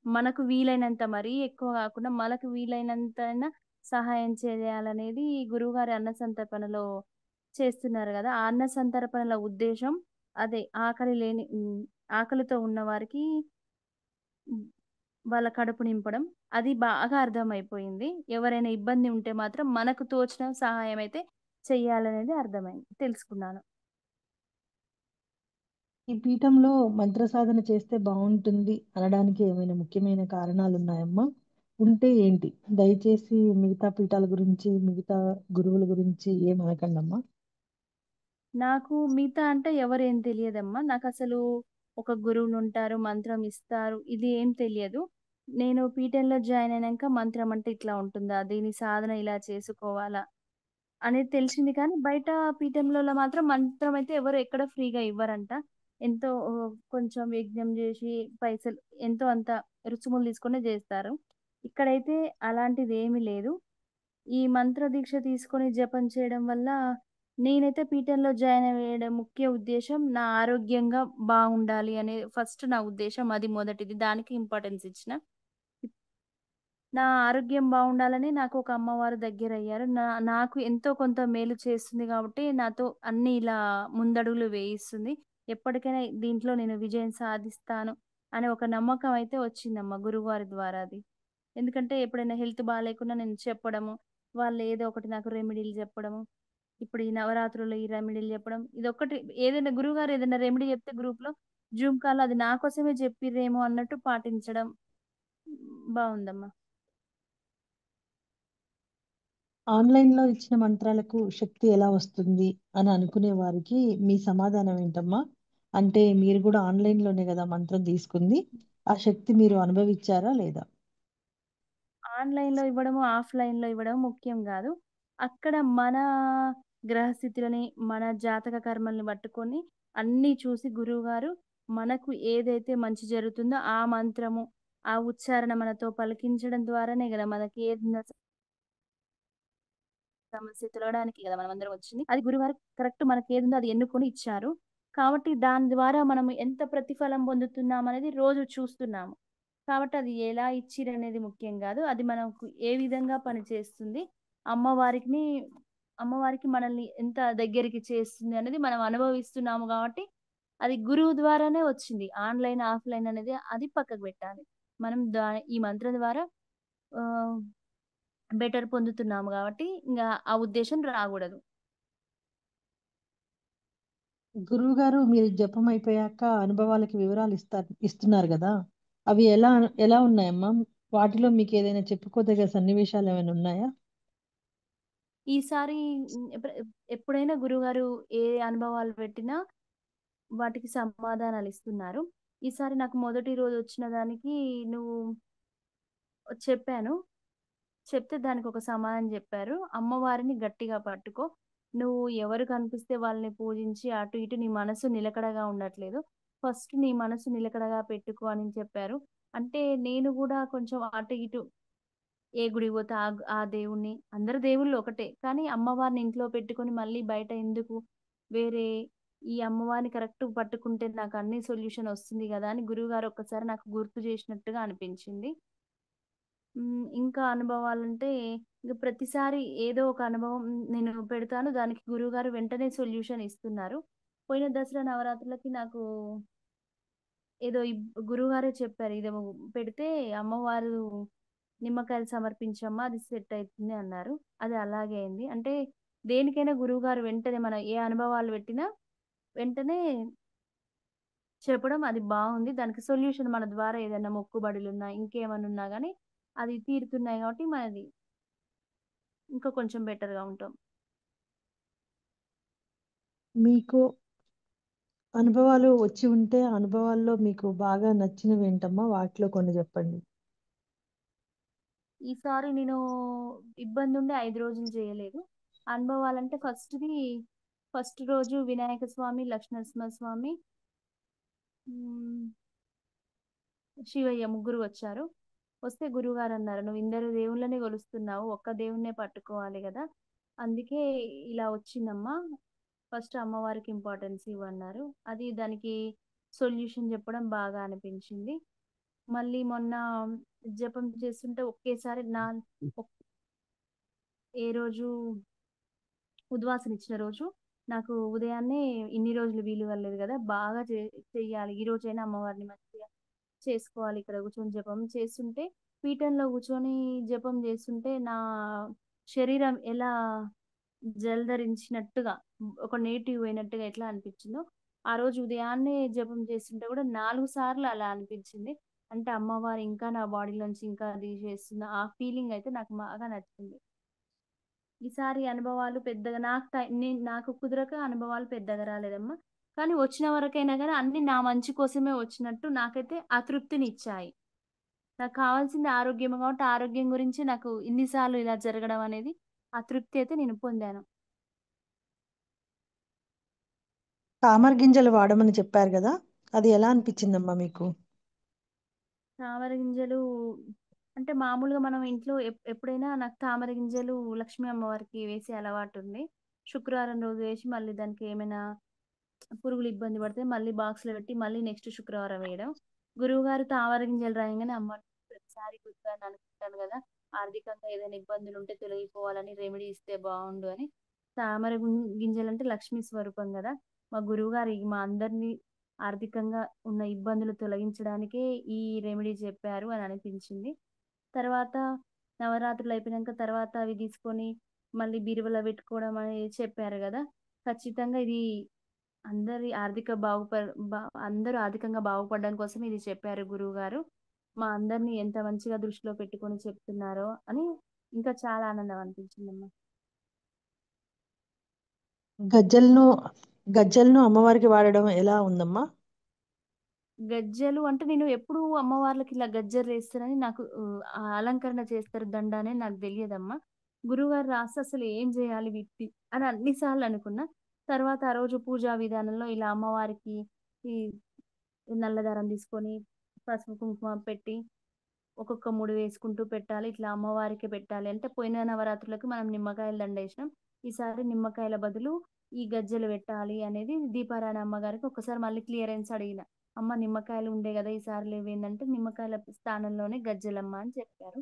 మనకు వీలైనంత మరీ ఎక్కువ గాకుండా మనకు వీలైనంతైనా సహాయం చేయాలనేది గురువుగారి అన్న సంతర్పణలో చేస్తున్నారు గదా! ఆ అన్న సంతర్పణల ఉద్దేశ్యం అదే ఆకలితో ఉన్నవారికి హ్మ్, వాళ్ళ కడుపు నింపడం. అది బాగా అర్థమైపోయింది. ఎవరైనా ఇబ్బంది ఉంటే మాత్రం మనకు తోచిన సహాయం అయితే చెయ్యాలనేది అర్థమైంది. తెలుసుకున్నాను. ఈ పీఠంలో మంత్ర సాధన చేస్తే బావుంటుంది అనడానికి ఏమైనా ముఖ్యమైన కారణాలున్నాయమ్మా? ఉంటే ఏంటి? దయచేసి మిగతా పీఠాల గురించి, మిగతా గురువుల గురించి ఏమనకండమ్మా. నాకు మిగతా అంటే ఎవరేం తెలియదమ్మా. నాకసలు ఒక గురువులుంటారు, మంత్రం ఇస్తారు. ఇది ఏం తెలియదు. నేను పీఠంలో జాయిన్ అయినంక మంత్రం అంటే ఇట్లా ఉంటుందా? దీని సాధన ఇలా చేసుకోవాలా? అనేది తెలిసింది కానీ, బయట పీఠంలలో మాత్రం మంత్రం అయితే ఎవరు ఎక్కడ ఫ్రీగా ఇవ్వరంట. ఎంతో కొంచెం యజ్ఞం జేసి పైసలు ఎంతో అంత రుసుములు తీసుకొనే జేస్తారు. ఇక్కడైతే అలాంటిదేమీ లేదు. ఈ మంత్ర దీక్ష తీసుకొని జపం చేయడం వల్ల నేనైతే పీఠంలో జాయిన్ అవ్వడం ముఖ్య ఉద్దేశ్యం నా ఆరోగ్యంగా బాగుండాలి అనే ఫస్ట్ నా ఉద్దేశ్యం అది మొదటిది. దానికి ఇంపార్టెన్స్ ఇచ్చిన. నా ఆరోగ్యం బావుండాలని నాకు ఒక అమ్మవారు దగ్గరయ్యారు. నాకు ఎంతో కొంత మేలు చేస్తుంది గాబట్టి, నాతో అన్నీ ఇలా ముందడుగులు వేయిస్తుంది. ఎప్పటికైనా దీంట్లో నేను విజయం సాధిస్తాను అనే ఒక నమ్మకం అయితే వచ్చిందమ్మ గురువుగారి ద్వారా అది. ఎందుకంటే ఎప్పుడైనా హెల్త్ బాలేకున్నా నేను చెప్పడము, వాళ్ళు ఏదో ఒకటి నాకు రెమెడీలు చెప్పడము. ఇప్పుడు ఈ నవరాత్రుల్లో ఈ రెమెడీలు చెప్పడం. ఇదొక్కటి ఏదైనా గురువుగారు ఏదైనా రెమెడీ చెప్తే గ్రూప్‌లో జూమ్ కాల్‌లో అది నా కోసమే చెప్పిర్రేమో అన్నట్టు పాటించడం. బావుందమ్మా. ఆన్‌లైన్‌లో ఇచ్చిన మంత్రాలకు శక్తి ఎలా వస్తుంది అని అనుకునే వారికి మీ సమాధానం ఏంటమ్మా? అంటే మీరు గూడా ఆన్‌లైన్‌లోనే గదా మంత్రం తీసుకుంది. ఆ శక్తి మీరు అనుభవిచ్చారా లేదా? ఆన్‌లైన్‌లో ఇవ్వడము, ఆఫ్‌లైన్‌లో ఇవ్వడం ముఖ్యం గాదు. అక్కడ మన గ్రహస్థితులని, మన జాతక కర్మల్ని పట్టుకొని అన్నీ చూసి గురువుగారు మనకు ఏదైతే మంచి జరుగుతుందో ఆ మంత్రము, ఆ ఉచ్చారణ మనతో పలికించడం ద్వారానే గదా మనకి ఏదున్నా సమస్య తొలగడానికి గదా మనమందరం వచ్చింది. అది గురువుగారు కరెక్ట్ మనకేదుందో అది ఎన్నుకొని ఇచ్చారు. కాబట్టి దాని ద్వారా మనం ఎంత ప్రతిఫలం పొందుతున్నామనేది రోజు చూస్తున్నాము. కాబట్టి అది ఎలా ఇచ్చిరనేది ముఖ్యం గాదు. అది మనకు ఏ విధంగా పనిచేస్తుంది. అమ్మవారికిని అమ్మవారికి మనల్ని ఎంత దగ్గరికి చేస్తుంది అనేది మనం అనుభవిస్తున్నాము గాబట్టి, అది గురువు ద్వారానే వచ్చింది. ఆన్‌లైన్, ఆఫ్‌లైన్ అనేది అది పక్కకు పెట్టాలి. మనం ఈ మంత్రం ద్వారా ఆహ్, బెటర్ పొందుతున్నాము గాబట్టి, ఇంగ ఆ ఉద్దేశ్యం రాగూడదు. గురువుగారు మీరు జపం అయిపోయాక అనుభవాలకి వివరాలు ఇస్తున్నారు గదా! అవి ఎలా ఉన్నాయమ్మా? వాటిలో మీకేదైనా చెప్పుకోదగ్గ సన్నివేశాలేమైనా ఉన్నాయా? ఈసారి ఎప్పుడైనా గురువుగారు ఏ అనుభవాలు పెట్టినా వాటికి సమాధానాలిస్తున్నారు. ఈసారి నాకు మొదటి రోజొచ్చిన దానికి నువ్వు చెప్పాను. చెప్తే దానికొక సమాధానం జెప్పారు. అమ్మవారిని గట్టిగా పట్టుకో. నువ్వు ఎవరు కనిపిస్తే వాళ్ళని పూజించి అటు ఇటు నీ మనసు నిలకడగా ఉండట్లేదు. ఫస్ట్ నీ మనసు నిలకడగా పెట్టుకో అని చెప్పారు. అంటే నేను గూడా కొంచెం అటు ఇటు ఏ గుడికి పోతే ఆ దేవుడిని అందరు దేవుళ్ళు ఒకటే. కానీ అమ్మవారిని ఇంట్లో పెట్టుకొని మళ్ళీ బయట ఎందుకు వేరే ఈ అమ్మవారిని కరెక్ట్ పట్టుకుంటే నాకు అన్ని సొల్యూషన్ వస్తుంది గదా! అని గురువుగారు ఒక్కసారి నాకు గుర్తు చేసినట్టుగా అనిపించింది. ఇంకా అనుభవాలంటే ఇగ ప్రతిసారి ఏదో ఒక అనుభవం నేను పెడతాను. దానికి గురువుగారు వెంటనే సొల్యూషన్ ఇస్తున్నారు. పోయిన దసరా నవరాత్రులకి నాకు ఏదో గురువుగారే చెప్పారు. ఇదేమో పెడితే అమ్మవారు నిమ్మకాయలు సమర్పించమ్మా అది సెట్ అయితుంది అన్నారు. అది అలాగే అయింది. అంటే దేనికైనా గురువుగారు వెంటనే మనం ఏ అనుభవాలు పెట్టినా వెంటనే చెప్పడం అది బావుంది. దానికి సొల్యూషన్ మన ద్వారా ఏదైనా మొక్కుబడులున్నా, ఇంకేమన్నా ఉన్నా గాని అది తీరుతున్నాయి కాబట్టి మనది ఇంకా కొంచెం బెటర్‌గా ఉంటాం. మీకు అనుభవాలు వచ్చి ఉంటే, ఆ అనుభవాల్లో మీకు బాగా నచ్చినవేంటమ్మా? వాటిలో కొన్ని జెప్పండి. ఈసారి నేను ఇబ్బందుండి 5 రోజులు చేయలేదు. అనుభవాలంటే ఫస్ట్ రోజు వినాయక స్వామి, లక్ష్మీనరసింహస్వామి, హ్మ్, శివయ్య ముగ్గురు వచ్చారు. వస్తే గురువుగారన్నారు, "నువ్వు ఇందరు దేవుళ్ళని కొలుస్తున్నావు. ఒక్క దేవుడినే పట్టుకోవాలి గదా! అందుకే ఇలా వచ్చిందమ్మా. ఫస్ట్ అమ్మవారికి ఇంపార్టెన్స్ ఇవ్వన్నారు." అది దానికి సొల్యూషన్ చెప్పడం బాగా అనిపించింది. మళ్ళీ మొన్న జపం చేస్తుంటే ఒకేసారి ఒక్ ఏ రోజు ఉద్వాసన ఇచ్చిన రోజు నాకు ఉదయాన్నే ఇన్ని రోజులు వీలు పడలేదు గదా! బాగా చెయ్యాలి. ఈ రోజైనా అమ్మవారిని మంచిగా చేసుకోవాలి. ఇక్కడ కూర్చొని జపం చేస్తుంటే, పీఠంలో కూర్చొని జపం చేస్తుంటే, నా శరీరం ఎలా జలధరించినట్టుగా, ఒక నేటివ్ పోయినట్టుగా ఎట్లా అనిపించిందో, ఆ రోజు ఉదయాన్నే జపం చేస్తుంటే కూడా 4 సార్లు అలా అనిపించింది. అంటే అమ్మవారు ఇంకా నా బాడీలోంచి ఇంకా తీసేస్తున్న ఆ ఫీలింగ్ అయితే నాకు బాగా నచ్చింది. ఈసారి అనుభవాలు పెద్దగా నాకు కుదరక అనుభవాలు పెద్దగా రాలేదమ్మా. కానీ వచ్చిన వరకైనా గాని అన్నీ నా మంచి కోసమే వచ్చినట్టు నాకైతే అతృప్తినిచ్చాయి. నాకు కావాల్సింది ఆరోగ్యం కాబట్టి ఆరోగ్యం గురించి నాకు ఇన్ని సార్లు ఇలా జరగడం అనేది ఆ తృప్తి అయితే నేను పొందాను. తామర గింజలు వాడమని చెప్పారు గదా! అది ఎలా అనిపిచ్చిందమ్మా మీకు? తామర గింజలు అంటే మామూలుగా మనం ఇంట్లో ఎప్పుడైనా నాకు తామర గింజలు లక్ష్మీ అమ్మవారికి వేసే అలవాటుంది. శుక్రవారం రోజు వేసి మళ్ళీ దానికి ఏమైనా పురుగులు ఇబ్బంది పడితే మళ్ళీ బాక్స్‌లో పెట్టి మళ్ళీ నెక్స్ట్ శుక్రవారం వేయడం. గురువుగారు తామర గింజలు రాయంగానే అమ్మ ఈసారి కుదురుతాను అని అనుకుంటాను గదా! ఆర్థికంగా ఏదైనా ఇబ్బందులుంటే తొలగిపోవాలని రెమెడీ ఇస్తే బావుండు అని. తామర గింజలంటే లక్ష్మీ స్వరూపం గదా! మా గురువుగారు మా అందరిని ఆర్థికంగా ఉన్న ఇబ్బందులు తొలగించడానికే ఈ రెమెడీ చెప్పారు అని అనిపించింది. తర్వాత నవరాత్రులయిపోయినంక తర్వాత అవి తీసుకొని మళ్ళీ బీరువాలో పెట్టుకోవడం అనేది చెప్పారు గదా! ఖచ్చితంగా ఇది అందరి ఆర్థిక బాగుప బ అందరూ ఆర్థికంగా బాగుపడడం కోసం ఇది చెప్పారు గురువుగారు. మా అందరిని ఎంత మంచిగా దృష్టిలో పెట్టుకొని చెప్తున్నారో అని ఇంకా చాలా ఆనందం అనిపించిందమ్మా. గజ్జెలను గజ్జెలను అమ్మవారికి వాడడం ఎలా ఉందమ్మా? గజ్జెలు అంటే నేను ఎప్పుడూ అమ్మవార్లకి ఇలా గజ్జెలేస్తారని నాకు అలంకరణ చేస్తారు దండ అని నాకు తెలియదమ్మా. గురువుగారు రాస్తే అసలు ఏం చేయాలి వీటిని అని అన్ని సార్లు అనుకున్నా. తర్వాత ఆ రోజు పూజా విధానంలో ఇలా అమ్మవారికి ఈ నల్ల దారం తీసుకొని పసుపు, కుంకుమ పెట్టి ఒక్కొక్క ముడి వేసుకుంటూ పెట్టాలి. ఇట్లా అమ్మవారికే పెట్టాలి. అంటే పోయిన నవరాత్రులకు మనం నిమ్మకాయల దండేసినాం. ఈసారి నిమ్మకాయల బదులు ఈ గజ్జెలు పెట్టాలి అనేది దీపారాణి అమ్మగారికి ఒక్కసారి మళ్ళీ క్లియరెన్స్ అడిగిన. అమ్మ నిమ్మకాయలు ఉండే గదా! ఈసారి లేవేందంటే నిమ్మకాయల స్థానంలోనే గజ్జెలమ్మ అని చెప్పారు.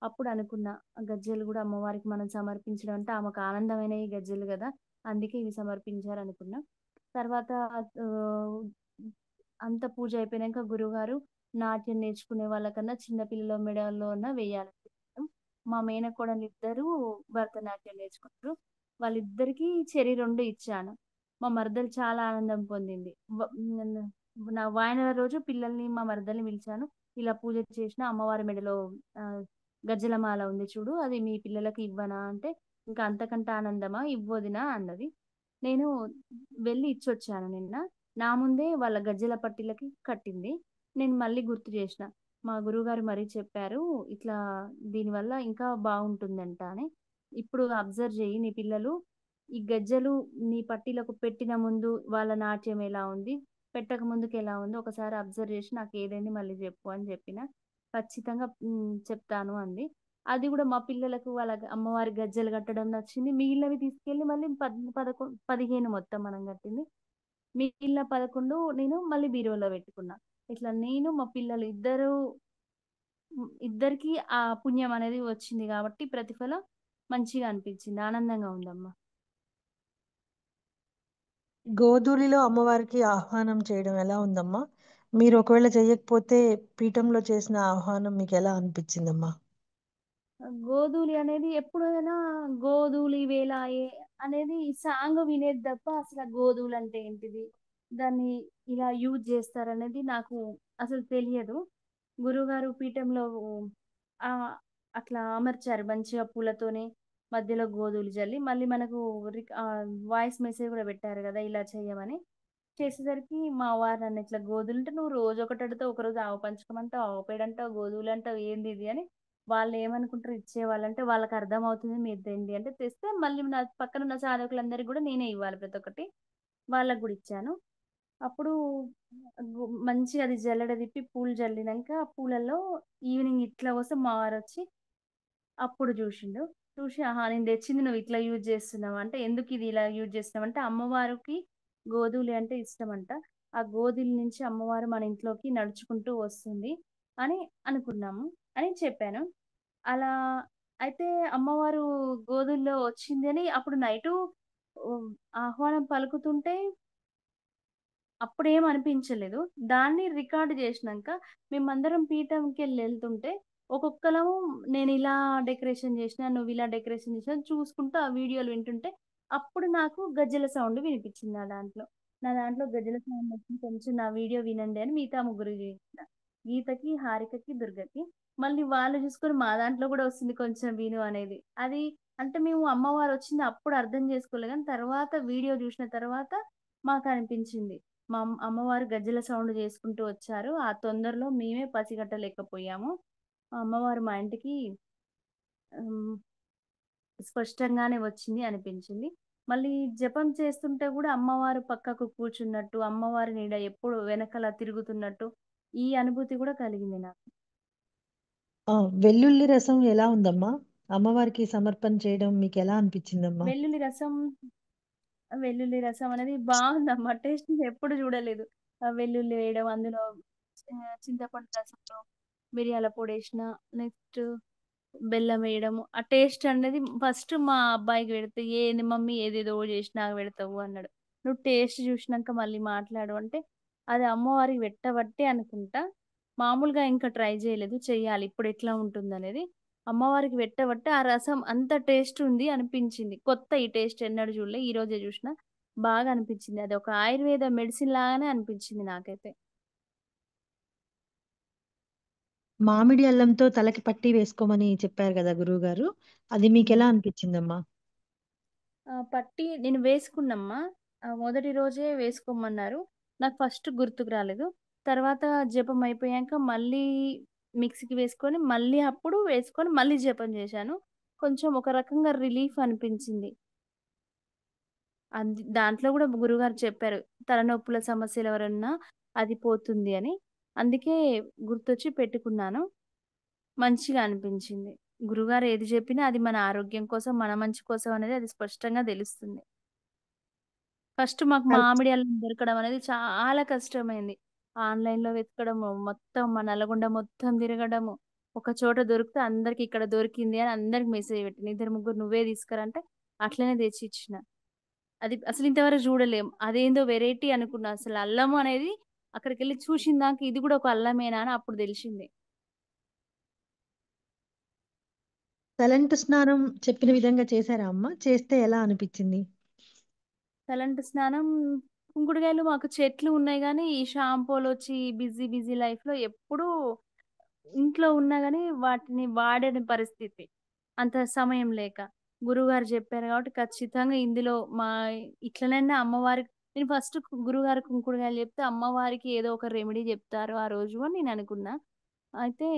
అప్పుడు అనుకున్నా గజ్జెలు గూడా అమ్మవారికి మనం సమర్పించడం అంటే ఆమెకు ఆనందమైన ఈ గజ్జెలు గదా! అందుకే ఇవి సమర్పించారనుకున్నా. తర్వాత ఆహ్, అంతా పూజ అయిపోయినంక గురువుగారు నాట్యం నేర్చుకునే వాళ్ళకన్నా చిన్న పిల్లల మెడలోన వేయాలని చెప్పారు. మా మేనకోడలిద్దరూ భరతనాట్యం నేర్చుకుంటారు. వాళ్ళిద్దరికీ చెరి 2 ఇచ్చాను. మా మరదలు చాలా ఆనందం పొందింది. నన్ను నా వాయనాల రోజు పిల్లల్ని, మా మరదల్ని పిలిచాను. ఇలా పూజ చేసిన అమ్మవారి మెడలో ఆహ్, గజ్జెల మాల ఉంది చూడు. అది మీ పిల్లలకి ఇవ్వనా అంటే, "ఇంకా అంతకంటే ఆనందమా? ఇవ్వొదినా" అన్నది. నేను వెళ్లి ఇచ్చొచ్చాను నిన్న. నా ముందే వాళ్ళ గజ్జెల పట్టీలకి కట్టింది. నేను మళ్ళీ గుర్తు చేసిన. మా గురువుగారు మరీ చెప్పారు. ఇట్లా దీనివల్ల ఇంకా బావుంటుందంట అని. ఇప్పుడు అబ్జర్వ్ చెయ్యి నీ పిల్లలు ఈ గజ్జెలు నీ పట్టీలకు పెట్టిన ముందు వాళ్ళ నాట్యం ఎలా ఉంది? పెట్టక ముందుకు ఎలా ఉందో ఒకసారి అబ్జర్వ్ చేసి నాకేదైంది మళ్ళీ జెప్పు అని జెప్పిన. ఖచ్చితంగా చెప్తాను అంది. అది గూడా మా పిల్లలకు వాళ్ళ అమ్మవారి గజ్జెలు కట్టడం నచ్చింది. మిగిలినవి తీసుకెళ్ళి మళ్ళీ 15 మొత్తం మనం కట్టింది. మిగిలిన 11 నేను మళ్ళీ బీరువాలో పెట్టుకున్నా. ఇట్లా నేను మా పిల్లలు ఇద్దరికీ ఆ పుణ్యం అనేది వచ్చింది గాబట్టి ప్రతిఫలం మంచిగా అనిపించింది. ఆనందంగా ఉందమ్మా. గోధూలిలో అమ్మవారికి ఆహ్వానం చేయడం ఎలా ఉందమ్మా? మీరు ఒకవేళ చెయ్యకపోతే పీఠంలో చేసిన ఆహ్వానం మీకెలా అనిపిచ్చిందమ్మా? గోధూళి అనేది ఎప్పుడైనా గోధూళి వేలాయే అనేది ఈ సాంగ్ వినేది తప్ప అసలు ఆ గోధూళి అంటే ఏంటిది? దాన్ని ఇలా యూజ్ చేస్తారనేది నాకు అసలు తెలియదు. గురువుగారు పీఠంలో ఆహ్, అట్లా అమర్చారు మంచిగా పూలతోని మధ్యలో గోధూళి జల్లి మళ్ళీ మనకు వాయిస్ మెసేజ్ కూడా పెట్టారు కదా! ఇలా చేయమని. చేసేసరికి మా వారు నన్ను ఇట్లా గోధులుంటే నువ్వు రోజు ఒకటి అడుగుతావు. ఒకరోజు ఆవు పంచకం అంటావు, ఆవు పేడ అంటావు, గోధువులంటావు ఏంది ఇది అని వాళ్ళేమనుకుంటారు ఇచ్చేవాళ్ళంటే వాళ్ళకర్థమవుతుంది మీరు తేండి అంటే తెస్తే మళ్ళీ నా పక్కనున్న సాధకులందరికి గూడా నేనే ఇవ్వాలి ప్రతి ఒక్కటి. వాళ్ళకి గూడా ఇచ్చాను. అప్పుడు మంచిగా అది జల్లెడ తిప్పి పూలు జల్లినంక పూలల్లో ఈవినింగ్ ఇట్లా వస్తే మా వారొచ్చి అప్పుడు జూషిండు. చూసి ఆహా! నేను తెచ్చింది నువ్వు ఇట్లా యూజ్ చేస్తున్నావా? అంటే ఎందుకిది ఇలా యూజ్ చేస్తున్నావంటే అమ్మవారికి గోధూళి అంటే ఇష్టమంట. ఆ గోధుల నుంచి అమ్మవారు మన ఇంట్లోకి నడుచుకుంటూ వస్తుంది అని అనుకున్నాము అని చెప్పాను. అలా అయితే అమ్మవారు గోధుల్లో వచ్చిందని అప్పుడు నైటు హ్మ్, ఆహ్వానం పలుకుతుంటే అప్పుడేం అనిపించలేదు. దాన్ని రికార్డ్ జేసినంక మేమందరం పీఠంకెళ్ళెళ్తుంటే ఒక్కొక్కళము నేనిలా డెకరేషన్ జేసినా, నువ్విలా డెకరేషన్ జేసినా చూసుకుంటూ ఆ వీడియోలు వింటుంటే అప్పుడు నాకు గజ్జెల సౌండ్ వినిపిచ్చింది నా దాంట్లో. నా దాంట్లో గజ్జెల సౌండ్ వచ్చింది. కొంచెం నా వీడియో వినండి అని మిగతా ముగ్గురికి జేసిన. గీతకి, హారికకి, దుర్గకి. మళ్ళీ వాళ్ళు జూసుకొని మా దాంట్లో గూడా వస్తుంది కొంచెం విను అనేది. అది అంటే మేము అమ్మవారొచ్చింది అప్పుడు అర్థం జేసుకోలే గానీ తర్వాత వీడియో జూసిన తర్వాత మాకనిపించింది. అమ్మవారు గజ్జెల సౌండ్ చేసుకుంటూ వచ్చారు. ఆ తొందరలో మేమే పసిగట్టలేకపోయాము. ఆ అమ్మవారు మా ఇంటికి హ్మ్. స్పష్టంగానే వచ్చింది అనిపించింది. మళ్ళీ జపం చేస్తుంటే గూడా అమ్మవారు పక్కకు కూర్చున్నట్టు, అమ్మవారి నీడ ఎప్పుడు వెనకాల తిరుగుతున్నట్టు ఈ అనుభూతి గూడా కలిగింది నాకు. ఆ! వెల్లుల్లి రసం ఎలా ఉందమ్మా? అమ్మవారికి సమర్పణ చేయడం మీకెలా అనిపిచ్చిందమ్మా? వెల్లుల్లి రసం వెల్లుల్లి రసం అనేది బావుందమ్మా. టేస్ట్ ఎప్పుడు చూడలేదు. వెల్లుల్లి వేయడం అందులో చింతపండు రసంలో మిరియాల పొడేసిన, నెక్స్ట్ బెల్లం వేయడము. ఆ టేస్ట్ అనేది ఫస్ట్ మా అబ్బాయికి పెడితే, "ఏంది మమ్మీ ఏదేదో చేసి నాకు పెడతావు" అన్నాడు. "నువ్వు టేస్ట్ చూసినంక మళ్ళీ మాట్లాడు" అంటే, అది అమ్మవారికి పెట్టబట్టే అనుకుంటా. మామూలుగా ఇంకా ట్రై చేయలేదు. చెయ్యాలి ఇప్పుడెట్లా ఉంటుందనేది. అమ్మవారికి పెట్టబట్టే ఆ రసం అంత టేస్ట్ ఉంది అనిపించింది. కొత్త ఈ టేస్ట్ ఎన్నడూ చూడలే. ఈరోజే చూసినా. బాగా అనిపించింది. అదొక ఆయుర్వేద మెడిసిన్ లాగానే అనిపించింది నాకైతే. మామిడి అల్లంతో తలకి పట్టి వేసుకోమని చెప్పారు గదా గురువుగారు. అది హ్మ్. మీకెలా అనిపిచ్చిందమ్మా? పట్టి నేను వేసుకున్నమ్మా. మొదటి రోజే వేసుకోమన్నారు. నాకు ఫస్ట్ గుర్తుకు రాలేదు. తర్వాత జపం అయిపోయాక మళ్ళీ మిక్సీకి వేసుకొని, మళ్ళీ అప్పుడు వేసుకొని, మళ్ళీ జపం చేశాను. కొంచెం ఒక రకంగా రిలీఫ్ అనిపించింది. దాంట్లో గూడా గురువుగారు చెప్పారు. తలనొప్పుల సమస్యలు ఎవరన్నా అది పోతుంది అని. అందుకే గుర్తొచ్చి పెట్టుకున్నాను. మంచిగా అనిపించింది. గురువుగారు ఏది చెప్పినా అది మన ఆరోగ్యం కోసం, మన మంచి కోసం అనేది అది స్పష్టంగా తెలుస్తుంది. ఫస్ట్ మాకు తల్ మామిడి అల్లం దొరకడం అనేది చాలా కష్టమైంది. ఆన్‌లైన్‌లో వెతకడము, మొత్తం మా నల్గొండ మొత్తం తిరగడము. ఒక చోట దొరికితే అందరికి ఇక్కడ దొరికింది అని అందరికి మెసేజ్ పెట్టిన. ఇద్దరు, ముగ్గురు నువ్వే తీసుకురా అంటే అట్లనే తెచ్చిచ్చిన. అది అసలు ఇంతవరకు చూడలేం. అదేందో వెరైటీ అనుకున్నా. అసలు అల్లము అనేది అక్కడికెళ్ళి చూషిందాక ఇది కూడా ఒక అల్లమేనా అని అప్పుడు తెలిసింది. తలంటు స్నానం చెప్పిన విధంగా చేశారా అమ్మ? చేస్తే ఎలా అనిపిచ్చింది? తలంటు స్నానం కుంకుడుగాయలు మాకు చెట్లు ఉన్నాయి గానీ, ఈ షాంపూలొచ్చి బిజీ లైఫ్‌లో ఎప్పుడూ ఇంట్లో ఉన్నా గానీ వాటిని వాడని పరిస్థితి. అంత సమయం లేక. గురువుగారు జెప్పారు గాబట్టి ఖచ్చితంగా ఇందులో ఇట్లనైనా అమ్మవారికి నేను ఫస్ట్ గురువుగారు కుంకుడుగాయలు జెప్తే అమ్మవారికి ఏదో ఒక రెమెడీ జెప్తారు ఆ రోజు అని నేననుకున్నా. అయితే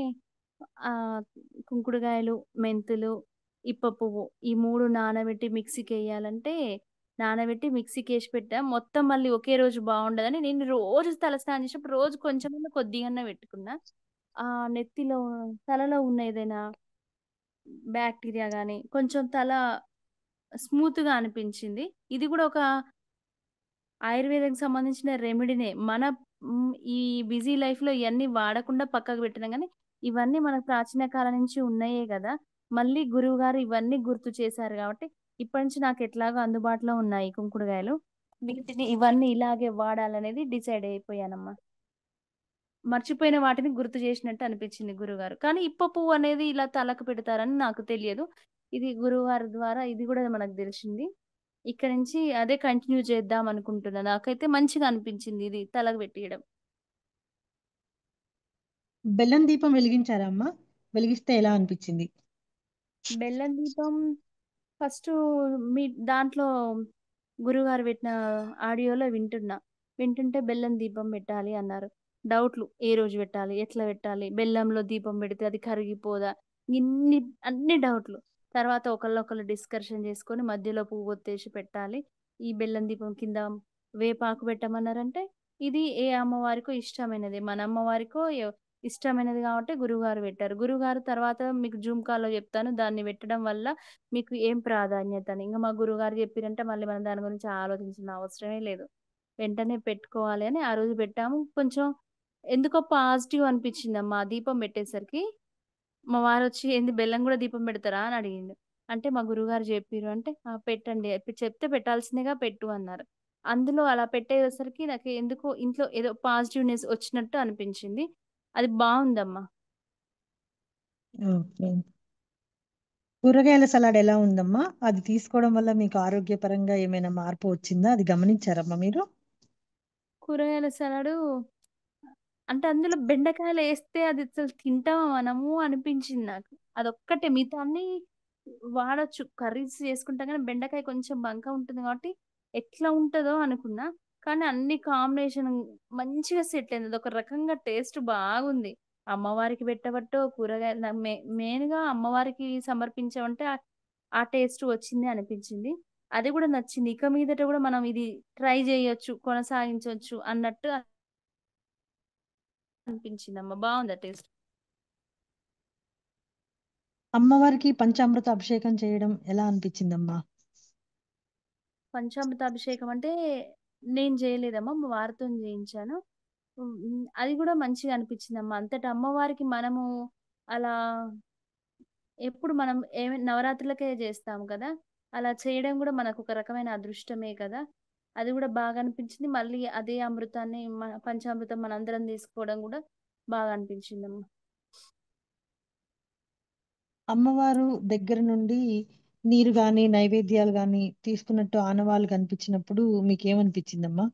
ఆహ్, కుంకుడుగాయలు, మెంతులు, ఇప్ప పువ్వు ఈ 3 నానబెట్టి మిక్సీకెయ్యాలంటే నానబెట్టి మిక్సీకేసి పెట్టా. మొత్తం మళ్ళీ ఒకే రోజు బావుండదని నేను రోజు తలస్నానం చేసేటప్పుడు రోజు కొంచెమన్నా కొద్దిగన్నా పెట్టుకున్నా. నెత్తిలో తలలో ఉన్న ఏదైనా బాక్టీరియా గాని, కొంచెం తల స్మూత్‌గా అనిపించింది. ఇది గూడా ఒక ఆయుర్వేదంకి సంబంధించిన రెమెడీనే. ఈ బిజీ లైఫ్‌లో ఇయన్నీ వాడకుండా పక్కకు పెట్టినాం గానీ, ఇవన్నీ మన ప్రాచీన కాలం నుంచి ఉన్నయే గదా! మళ్ళీ గురువుగారు ఇవన్నీ గుర్తు చేశారు గాబట్టి, ఇప్పటి నుంచి నాకెట్లాగో అందుబాటులో ఉన్నాయి కుంకుడుగాయలు. వీటిని ఇవన్నీ ఇలాగే వాడాలనేది డిసైడ్ అయిపోయానమ్మా. మర్చిపోయిన వాటిని గుర్తు చేసినట్టు అనిపించింది గురువుగారు. కానీ ఇప్ప పువ్వు అనేది ఇలా తలకు పెడతారని నాకు తెలియదు. ఇది గురువుగారి ద్వారా ఇది గూడా మనకు తెలిసింది. ఇక్కడి నుంచి అదే కంటిన్యూ చేద్దాం అనుకుంటున్నా. నాకైతే మంచిగా అనిపించింది ఇది తలకు పెట్టియడం. బెల్లం దీపం వెలిగించారా అమ్మ? వెలిగిస్తే ఎలా అనిపిచ్చింది? బెల్లం దీపం ఫస్టు మీ దాంట్లో గురువుగారు పెట్టిన ఆడియోలో వింటున్నా. వింటుంటే బెల్లం దీపం పెట్టాలి అన్నారు. డౌట్‌లు ఏ రోజు పెట్టాలి? ఎట్లా పెట్టాలి? బెల్లంలో దీపం పెడితే అది కరిగిపోదా? ఇన్ని అన్ని డౌట్‌లు. తర్వాత ఒకళ్ళొకళ్ళు డిస్కషన్ చేసుకొని మధ్యలో పువ్వొత్తేసి పెట్టాలి. ఈ బెల్లం దీపం కింద వేపాకు పెట్టమన్నారంటే, ఇది ఏ అమ్మవారికో ఇష్టమైనది. మన అమ్మవారికో ఇష్టమైనది కాబట్టి గురువుగారు పెట్టారు. గురువుగారు తర్వాత మీకు జూమ్ కాల్‌లో చెప్తాను. దాన్ని పెట్టడం వల్ల మీకు ఏం ప్రాధాన్యత అని. ఇంగ మా గురువుగారు చెప్పిరంటే మళ్ళీ మనం దాని గురించి ఆలోచించిన అవసరమే లేదు. వెంటనే పెట్టుకోవాలి అని ఆ రోజు పెట్టాము. కొంచెం ఎందుకో పాజిటివ్ అనిపించిందమ్మా ఆ దీపం పెట్టేసరికి. మా వారొచ్చి "ఏంది బెల్లం గూడా దీపం పెడతారా?" అని అడిగిండు. అంటే మా గురువుగారు జెప్పిర్రు అంటే, "ఆ! పెట్టండి. చెప్తే పెట్టాల్సిందేగా పెట్టు" అన్నారు. అందులో అలా పెట్టేసరికి నాకు ఎందుకో ఇంట్లో ఏదో పాజిటివ్‌నెస్ వచ్చినట్టు అనిపించింది. అది బావుందమ్మా. ఓకే. కూరగాయల సలాడ్ ఎలా ఉందమ్మా? అది తీసుకోవడం వల్ల మీకు ఆరోగ్యపరంగా ఏమైనా మార్పు వచ్చిందా? అది గమనించారమ్మా మీరు? కూరగాయల సలాడు అంటే అందులో బెండకాయలేస్తే అది అసలు తింటామా మనము అనిపించింది నాకు. అదొక్కటే మిగతా అన్నీ వాడొచ్చు. కర్రీస్ చేసుకుంటాం గానీ బెండకాయ కొంచెం బంక ఉంటుంది కాబట్టి ఎట్లా ఉంటదో అనుకున్నా. కానీ అన్ని కాంబినేషన్ మంచిగా సెట్ అయింది. అదొక రకంగా టేస్ట్ బాగుంది. అమ్మవారికి పెట్టబట్టో కూరగాయలు నాకు మెయిన్‌గా అమ్మవారికి సమర్పించామంటే ఆ టేస్ట్ వచ్చింది అనిపించింది. అది గూడా నచ్చింది. ఇక మీదట గూడా మనం ఇది ట్రై జేయొచ్చు, కొనసాగించొచ్చు అన్నట్టు అనిపించిందమ్మ. బావుంది ఆ టేస్ట్. అమ్మవారికి పంచామృత అభిషేకం చేయడం ఎలా అనిపిచ్చిందమ్మా? పంచామృత అభిషేకం అంటే నేను జేయలేదమ్మా. మా వారితోని జేయించాను. అది గూడా మంచిగా అనిపించిందమ్మా. అంతట అమ్మవారికి మనము అలా ఎప్పుడు మనం నవరాత్రులకే జేస్తాం కదా! అలా చేయడం గూడా మనకొక రకమైన అదృష్టమే కదా! అది గూడా బాగా అనిపించింది. మళ్ళీ అదే అమృతాన్ని పంచామృతం మనందరం తీసుకోవడం గూడా బాగా అనిపించిందమ్మా. అమ్మవారు దగ్గర నుండి నీరు గాని, నైవేద్యాలు గాని తీసుకున్నట్టు ఆనవాళ్ళు కనిపించినప్పుడు మీకేమనిపించిందమ్మా?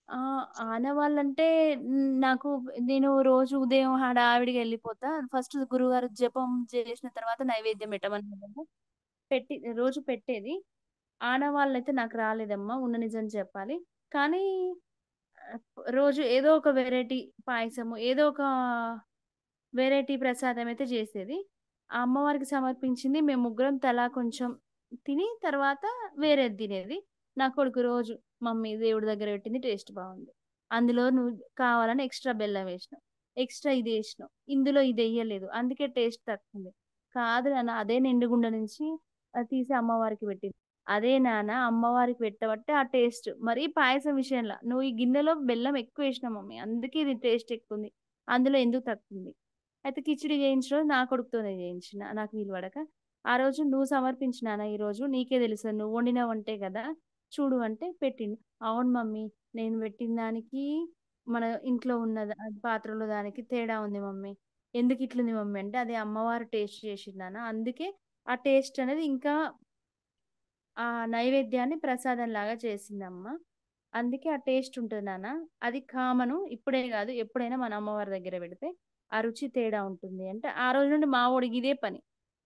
ఆ! ఆనవాళ్ళంటే నాకు నేను రోజు ఉదయం హడావిడిగా ఎళ్ళిపోతా. ఫస్ట్ గురువుగారు జపం చేసిన తర్వాత నైవేద్యం పెట్టమన్నారేమో. రోజు పెట్టేది. ఆనవాళ్ళైతే నాకు రాలేదమ్మా. ఉన్న నిజం చెప్పాలి. కానీ రోజు ఏదో ఒక వెరైటీ పాయసము, ఏదో ఒక వెరైటీ ప్రసాదమైతే జేసేది. ఆ అమ్మవారికి సమర్పించింది మేము ముగ్గురం తలా కొంచెం తిని తర్వాత వేరేది తినేది. నా కొడుకు రోజు మమ్మీ దేవుడి దగ్గర పెట్టింది టేస్ట్ బావుంది. అందులో నువ్వు కావాలని ఎక్స్‌ట్రా బెల్లం వేసినావు. ఎక్స్‌ట్రా ఇదేసినావు. ఇందులో ఇదెయ్యలేదు. అందుకే టేస్ట్ తక్కువుంది. కాదు నాన్న అదే నిండుగుండ నుంచి తీసి అమ్మవారికి పెట్టింది. అదే నాన్న అమ్మవారికి పెట్టబట్టే ఆ టేస్ట్. మరీ పాయసం విషయంల నువ్వు ఈ గిన్నెలో బెల్లం ఎక్కువేసినావు మమ్మీ. అందుకే ఇది టేస్ట్ ఎక్కువుంది. అందులో ఎందుకు తక్కువుంది? అయితే కిచిడి చేయించిన రోజు నా కొడుకుతోనే చేయించిన. నాకు వీలు పడక. ఆ రోజు "నువ్వు సమర్పించు నాన్న ఈరోజు. నీకే తెలుసు నువ్వు వండిన వంటే కదా! చూడు" అంటే పెట్టిండు. "అవును మమ్మీ. నేను పెట్టిన దానికి మన ఇంట్లో ఉన్న పాత్రలో దానికి తేడా ఉంది మమ్మీ. ఎందుకు ఇట్లుంది మమ్మీ" అంటే "అది అమ్మవారు టేస్ట్ చేసింది నాన్న. అందుకే ఆ టేస్ట్ అనేది ఇంకా ఆ నైవేద్యాన్ని ప్రసాదంలాగా చేసిందమ్మ. అందుకే ఆ టేస్ట్ ఉంటది నాన్న. అది కామను. ఇప్పుడే గాదు ఎప్పుడైనా మన అమ్మవారి దగ్గర పెడితే ఆ రుచి తేడా ఉంటుంది" అంటే ఆ రోజు నుండి మా వోడికి ఇదే పని.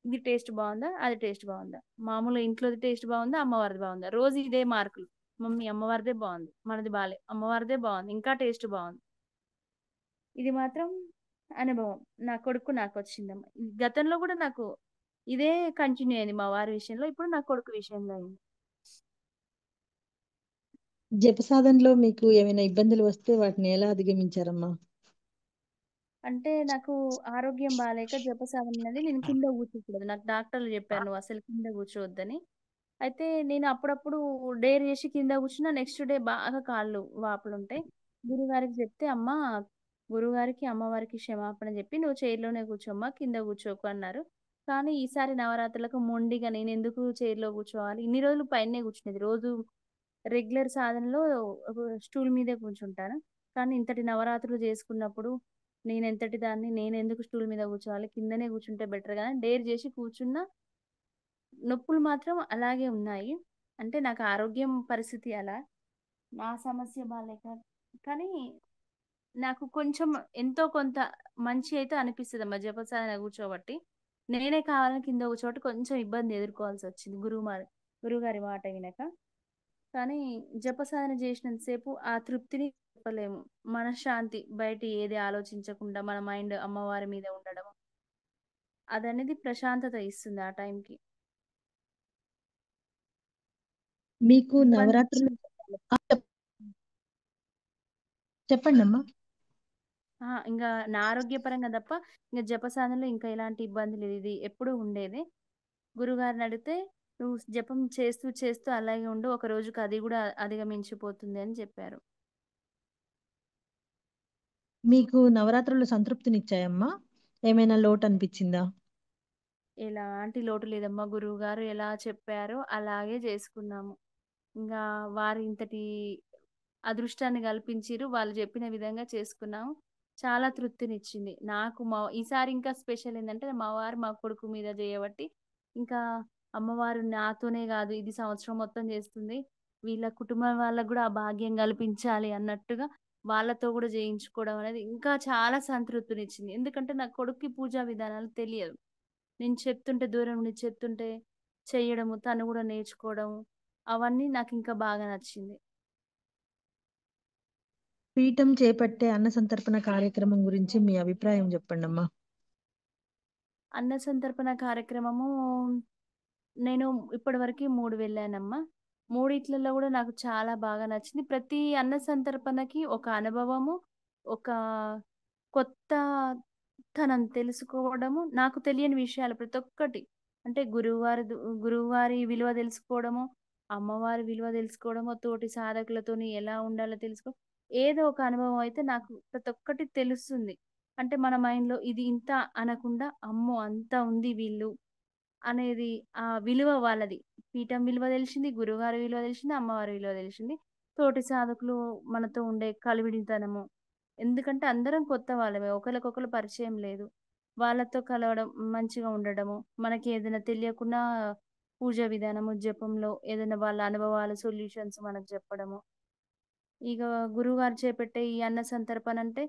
ఇది టేస్ట్ బావుందా? అది టేస్ట్ బావుందా? మామూలుగా ఇంట్లోది టేస్ట్ బావుందా? అమ్మవారిది బావుందా? రోజు ఇదే మార్కులు. మమ్మీ అమ్మవారిదే బావుంది. మనది బాలే. అమ్మవారిదే బావుంది. ఇంకా టేస్ట్ బావుంది. ఇది మాత్రం అనుభవం. నా కొడుకు నాకొచ్చిందమ్మ. గతంలో గూడా నాకు ఇదే కంటిన్యూ అయింది మా వారి విషయంలో. ఇప్పుడు నా కొడుకు విషయంలో అయింది. జపసాధనలో మీకు ఏమైనా ఇబ్బందులు వస్తే వాటిని ఎలా అధిగమించారమ్మా? అంటే నాకు ఆరోగ్యం బాలేక జపసాధన అనేది నేను కింద కూర్చోకూడదు. నాకు డాక్టర్లు చెప్పారు నువ్వు అసలు కింద కూర్చోవద్దని. అయితే నేను అప్పుడప్పుడు డేర్ చేసి కింద కూర్చున్నా నెక్స్ట్ డే బాగా కాళ్ళు వాపులుంటాయి. గురువుగారికి చెప్తే గురువుగారికి, అమ్మవారికి క్షమాపణ చెప్పి "నువ్వు చైర్‌లోనే కూర్చోమ్మా కింద కూర్చోకు" అన్నారు. కానీ ఈసారి నవరాత్రులకు మొండిగా నేనెందుకు చైర్‌లో కూర్చోవాలి? ఇన్ని రోజులు పైనే కూర్చునేది. రోజు రెగ్యులర్ సాధనలో ఒక స్టూల్ మీదే కూర్చుంటాను. కానీ ఇంతటి నవరాత్రులు చేసుకున్నప్పుడు నేనెంతటి దాన్ని నేనెందుకు స్టూల్ మీద కూర్చోవాలి? కిందనే కూర్చుంటే బెటర్ కదా! అని డేర్ చేసి కూర్చున్నా. నొప్పులు మాత్రం అలాగే ఉన్నాయి. అంటే నాకు ఆరోగ్యం పరిస్థితి అలా. నా సమస్య బాలేక కానీ నాకు కొంచెం ఎంతో కొంత మంచి అయితే అనిపిస్తదమ్మా జపసాధన కూర్చోబట్టి. నేనే కావాలని కింద కూర్చోబట్టి కొంచెం ఇబ్బంది ఎదుర్కోవాల్సొచ్చింది గురువుగారి మాట వినక. కానీ జపసాధన చేసినంత సేపు ఆ తృప్తిని చెప్పలేము. మనశ్శాంతి బయట ఏది ఆలోచించకుండా మన మైండ్ అమ్మవారి మీద ఉండడం. అదనేది ప్రశాంతత ఇస్తుంది ఆ టైంకి. మీకు ఇబ్బంది నవరాత్రులు చెప్పండమ్మా. ఇంగా నా ఆరోగ్యపరంగా తప్ప ఇంక జపసాధనలో ఇంకా ఎలాంటి ఇబ్బంది లేదు. ఇది ఎప్పుడూ ఉండేదే. గురువుగారినడిగితే "నువ్వు జపం చేస్తూ చేస్తూ అలాగే ఉండు. ఒక రోజుకి అది గూడా అధిగమించిపోతుంది" అని చెప్పారు. మీకు నవరాత్రులు సంతృప్తినిచ్చాయమ్మా? ఏమైనా లోటనిపిచ్చిందా? ఎలాంటి లోటు లేదమ్మా. గురువుగారు ఎలా చెప్పారో అలాగే చేసుకున్నాము. ఇంగా వారు ఇంతటి అదృష్టాన్ని కల్పించిర్రు. వాళ్ళు చెప్పిన విధంగా చేసుకున్నాము. చాలా తృప్తినిచ్చింది. నాకు ఈసారి ఇంకా స్పెషల్ ఏందంటే మా వారు మా కొడుకు మీద చేయబట్టి ఇంకా అమ్మవారు నాతోనే గాదు ఇది సంవత్సరం మొత్తం చేస్తుంది. వీళ్ళ కుటుంబం వాళ్ళకి గూడా ఆ భాగ్యం కల్పించాలి అన్నట్టుగా వాళ్ళతో గూడా చేయించుకోవడం అనేది ఇంకా చాలా సంతృప్తినిచ్చింది. ఎందుకంటే నా కొడుక్కి పూజా విధానాలు తెలియదు. నేను చెప్తుంటే దూరం నుండి చెప్తుంటే చెయ్యడము, తను గూడా నేర్చుకోవడము అవన్నీ నాకింకా బాగా నచ్చింది. పీఠం చేపట్టే అన్న సంతర్పణ కార్యక్రమం గురించి మీ అభిప్రాయం జెప్పండమ్మా? అన్న సంతర్పణ కార్యక్రమము నేను ఇప్పటివరకి 3 వెళ్ళానమ్మా. మూడిట్లలో గూడా నాకు చాలా బాగా నచ్చింది. ప్రతి అన్న సంతర్పణకి ఒక అనుభవము, ఒక కొత్తతనం తెలుసుకోవడము, నాకు తెలియని విషయాలు ప్రతి ఒక్కటి అంటే గురువువారి విలువ తెలుసుకోవడము, అమ్మవారి విలువ తెలుసుకోవడము, తోటి సాధకులతోని ఎలా ఉండాలో తెలుసుకో ఏదో ఒక అనుభవం అయితే నాకు ప్రతి ఒక్కటి తెలుస్తుంది. అంటే మన మైండ్‌లో ఇది ఇంత అనకుండా, అమ్మో! అంత ఉంది వీళ్ళు అనేది ఆ విలువ వాళ్ళది. పీఠం విలువ తెలిసింది, గురువుగారి విలువ తెలిసింది, అమ్మవారి విలువ తెలిసింది. తోటి సాధకులు మనతో ఉండే కలివిడితనము. ఎందుకంటే అందరం కొత్త వాళ్ళమే. ఒకళ్ళకొకళ్ళు పరిచయం లేదు. వాళ్ళతో కలవడం, మంచిగా ఉండడము, మనకి ఏదైనా తెలియకున్నా పూజ విధానము, జపంలో ఏదైనా వాళ్ళ అనుభవాలు, సొల్యూషన్స్ మనకు చెప్పడము. ఇగ గురువుగారు చేపట్టే ఈ అన్న సంతర్పణ అంటే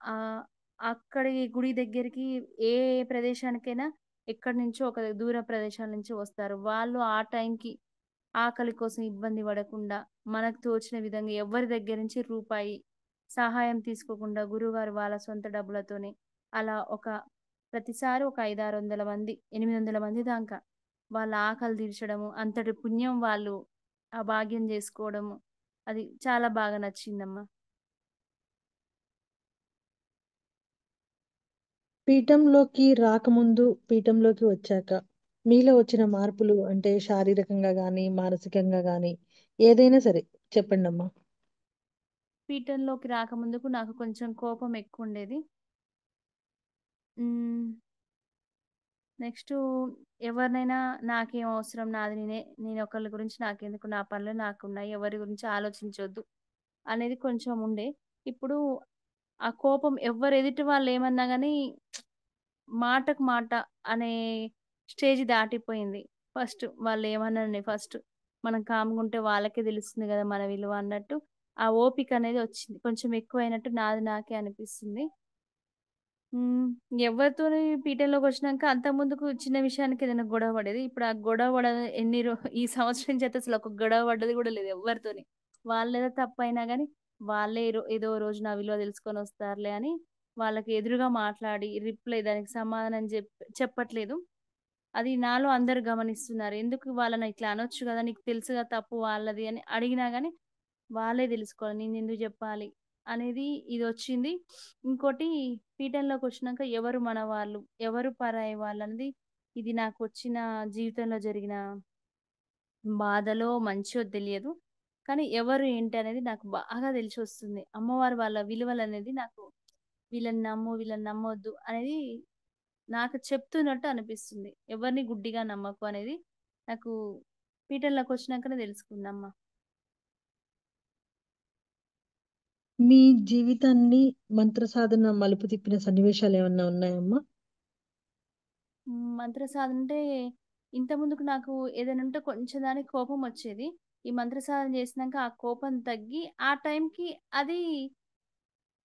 ఆహ్, అక్కడి గుడి దగ్గరికి ఏ ప్రదేశానికైనా ఎక్కడి నుంచో ఒక దూర ప్రదేశాల నుంచి వస్తారు. వాళ్ళు ఆ టైంకి ఆకలి కోసం ఇబ్బంది పడకుండా, మనకు తోచిన విధంగా ఎవ్వరి దగ్గర నుంచి రూపాయి సహాయం తీసుకోకుండా గురువుగారు వాళ్ళ సొంత డబ్బులతోనే అలా ప్రతిసారి ఒక 500, 600 మంది, 800 మంది దాంకా వాళ్ళ ఆకలి తీర్చడము, అంతటి పుణ్యం వాళ్ళు ఆ భాగ్యం జేసుకోవడము. అది చాలా బాగా నచ్చిందమ్మా. పీఠంలోకి రాకముందు, పీఠంలోకి వచ్చాక మీలో వచ్చిన మార్పులు అంటే శారీరకంగా గానీ, మానసికంగా గానీ ఏదైనా సరే చెప్పండమ్మా? పీఠంలోకి రాకముందుకు నాకు కొంచెం కోపం ఎక్కువుండేది. హ్మ్. నెక్స్టు ఎవరినైనా నాకేం అవసరం నాది నేనొకళ్ళ గురించి నాకెందుకు నా పనులు నాకున్నాయి. ఎవరి గురించి ఆలోచించొద్దు అనేది కొంచెం ఉండే. ఇప్పుడు ఆ కోపం ఎవ్వరు ఎదుటి వాళ్ళేమన్నా గాని మాటకు మాట అనే స్టేజ్ దాటిపోయింది. వాళ్ళేమనని మనం కామ్‌గుంటే వాళ్ళకే తెలుస్తుంది గదా! మన విలువ అన్నట్టు ఆ ఓపికనేది వచ్చింది. కొంచెం ఎక్కువైనట్టు నాది నాకే అనిపిస్తుంది. హ్మ్. ఎవరితోని పీటల్లోకొచ్చినాక అంతకుముందుకు చిన్న విషయానికి ఏదైనా గొడవ పడేది. ఇప్పుడు ఆ గొడవ పడ ఎన్ని రో ఈ సంవత్సరం నుంచి అయితే అసలు ఒక గొడవ పడ్డది గూడా లేదు ఎవ్వరితోని. వాళ్ళేదో తప్పయినా గానీ, వాళ్ళే ఏదో రోజు నా విలువ తెలుసుకొనొస్తారులే అని వాళ్ళకి ఎదురుగా మాట్లాడి దానికి సమాధానం చెప్పట్లేదు. అది నాలో అందరూ గమనిస్తున్నారు. ఎందుకు వాళ్ళని ఇట్లా అనొచ్చు గదా! నీకు తెలుసుగా తప్పు వాళ్ళది అని అడిగినా గానీ, వాళ్ళే దెలుసుకోవాలి. నేనెందుకు జెప్పాలి అనేది ఇదొచ్చింది. ఇంకోటి పీఠంలోకొచ్చినాక ఎవరు మన వాళ్ళు, ఎవరు పరాయి వాళ్ళనేది ఇది నాకొచ్చిన జీవితంలో జరిగిన బాధలో మంచో తెలియదు. కానీ ఎవరు ఏంటి అనేది నాకు బాగా తెలిసొస్తుంది. అమ్మవారు వాళ్ళ విలువలనేది నాకు వీళ్ళని నమ్ము, వీళ్ళని నమ్మొద్దు అనేది నాకు చెప్తున్నట్టు అనిపిస్తుంది. ఎవరిని గుడ్డిగా నమ్మకు అనేది నాకు పీఠంలోకొచ్చినాకనే తెలుసుకుందమ్మ. మీ జీవితాన్ని మంత్ర సాధన మలుపు తిప్పిన సన్నివేశాలేమన్నా ఉన్నాయమ్మా? మంత్ర సాధన అంటే ఇంతకుముందుకు నాకు ఏదైనా ఉంటే కొంచెం దానికి కోపమొచ్చేది. ఈ మంత్ర సాధన చేసినాక ఆ కోపం తగ్గి ఆ టైంకి అది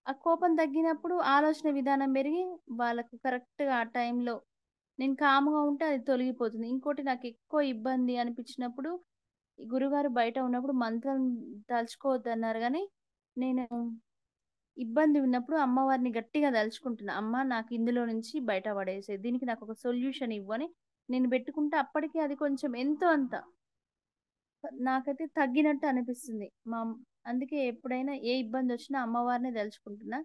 ఆ కోపం తగ్గినప్పుడు ఆలోచన విధానం పెరిగి వాళ్ళకి కరెక్ట్‌గా ఆ టైంలో నేను కామ్‌గా ఉంటే అది తొలగిపోతుంది. ఇంకోటి నాకెక్కువ ఇబ్బంది అనిపించినప్పుడు ఈ గురుగారు బయట ఉన్నప్పుడు మంత్రం తలుచుకోవద్దన్నారు గానీ, నేను ఇబ్బంది ఉన్నప్పుడు అమ్మవారిని గట్టిగా తలుచుకుంటున్నా. అమ్మ నాకు ఇందులో నుంచి బయట పడేసేయి. దీనికి నాకొక సొల్యూషన్ ఇవ్వు అని నేను పెట్టుకుంటే అప్పటికి అది కొంచెం ఎంతో అంత నాకైతే తగ్గినట్టు అనిపిస్తుంది. అందుకే ఎప్పుడైనా ఏ ఇబ్బందొచ్చినా అమ్మవారినే దలుచుకుంటున్నా.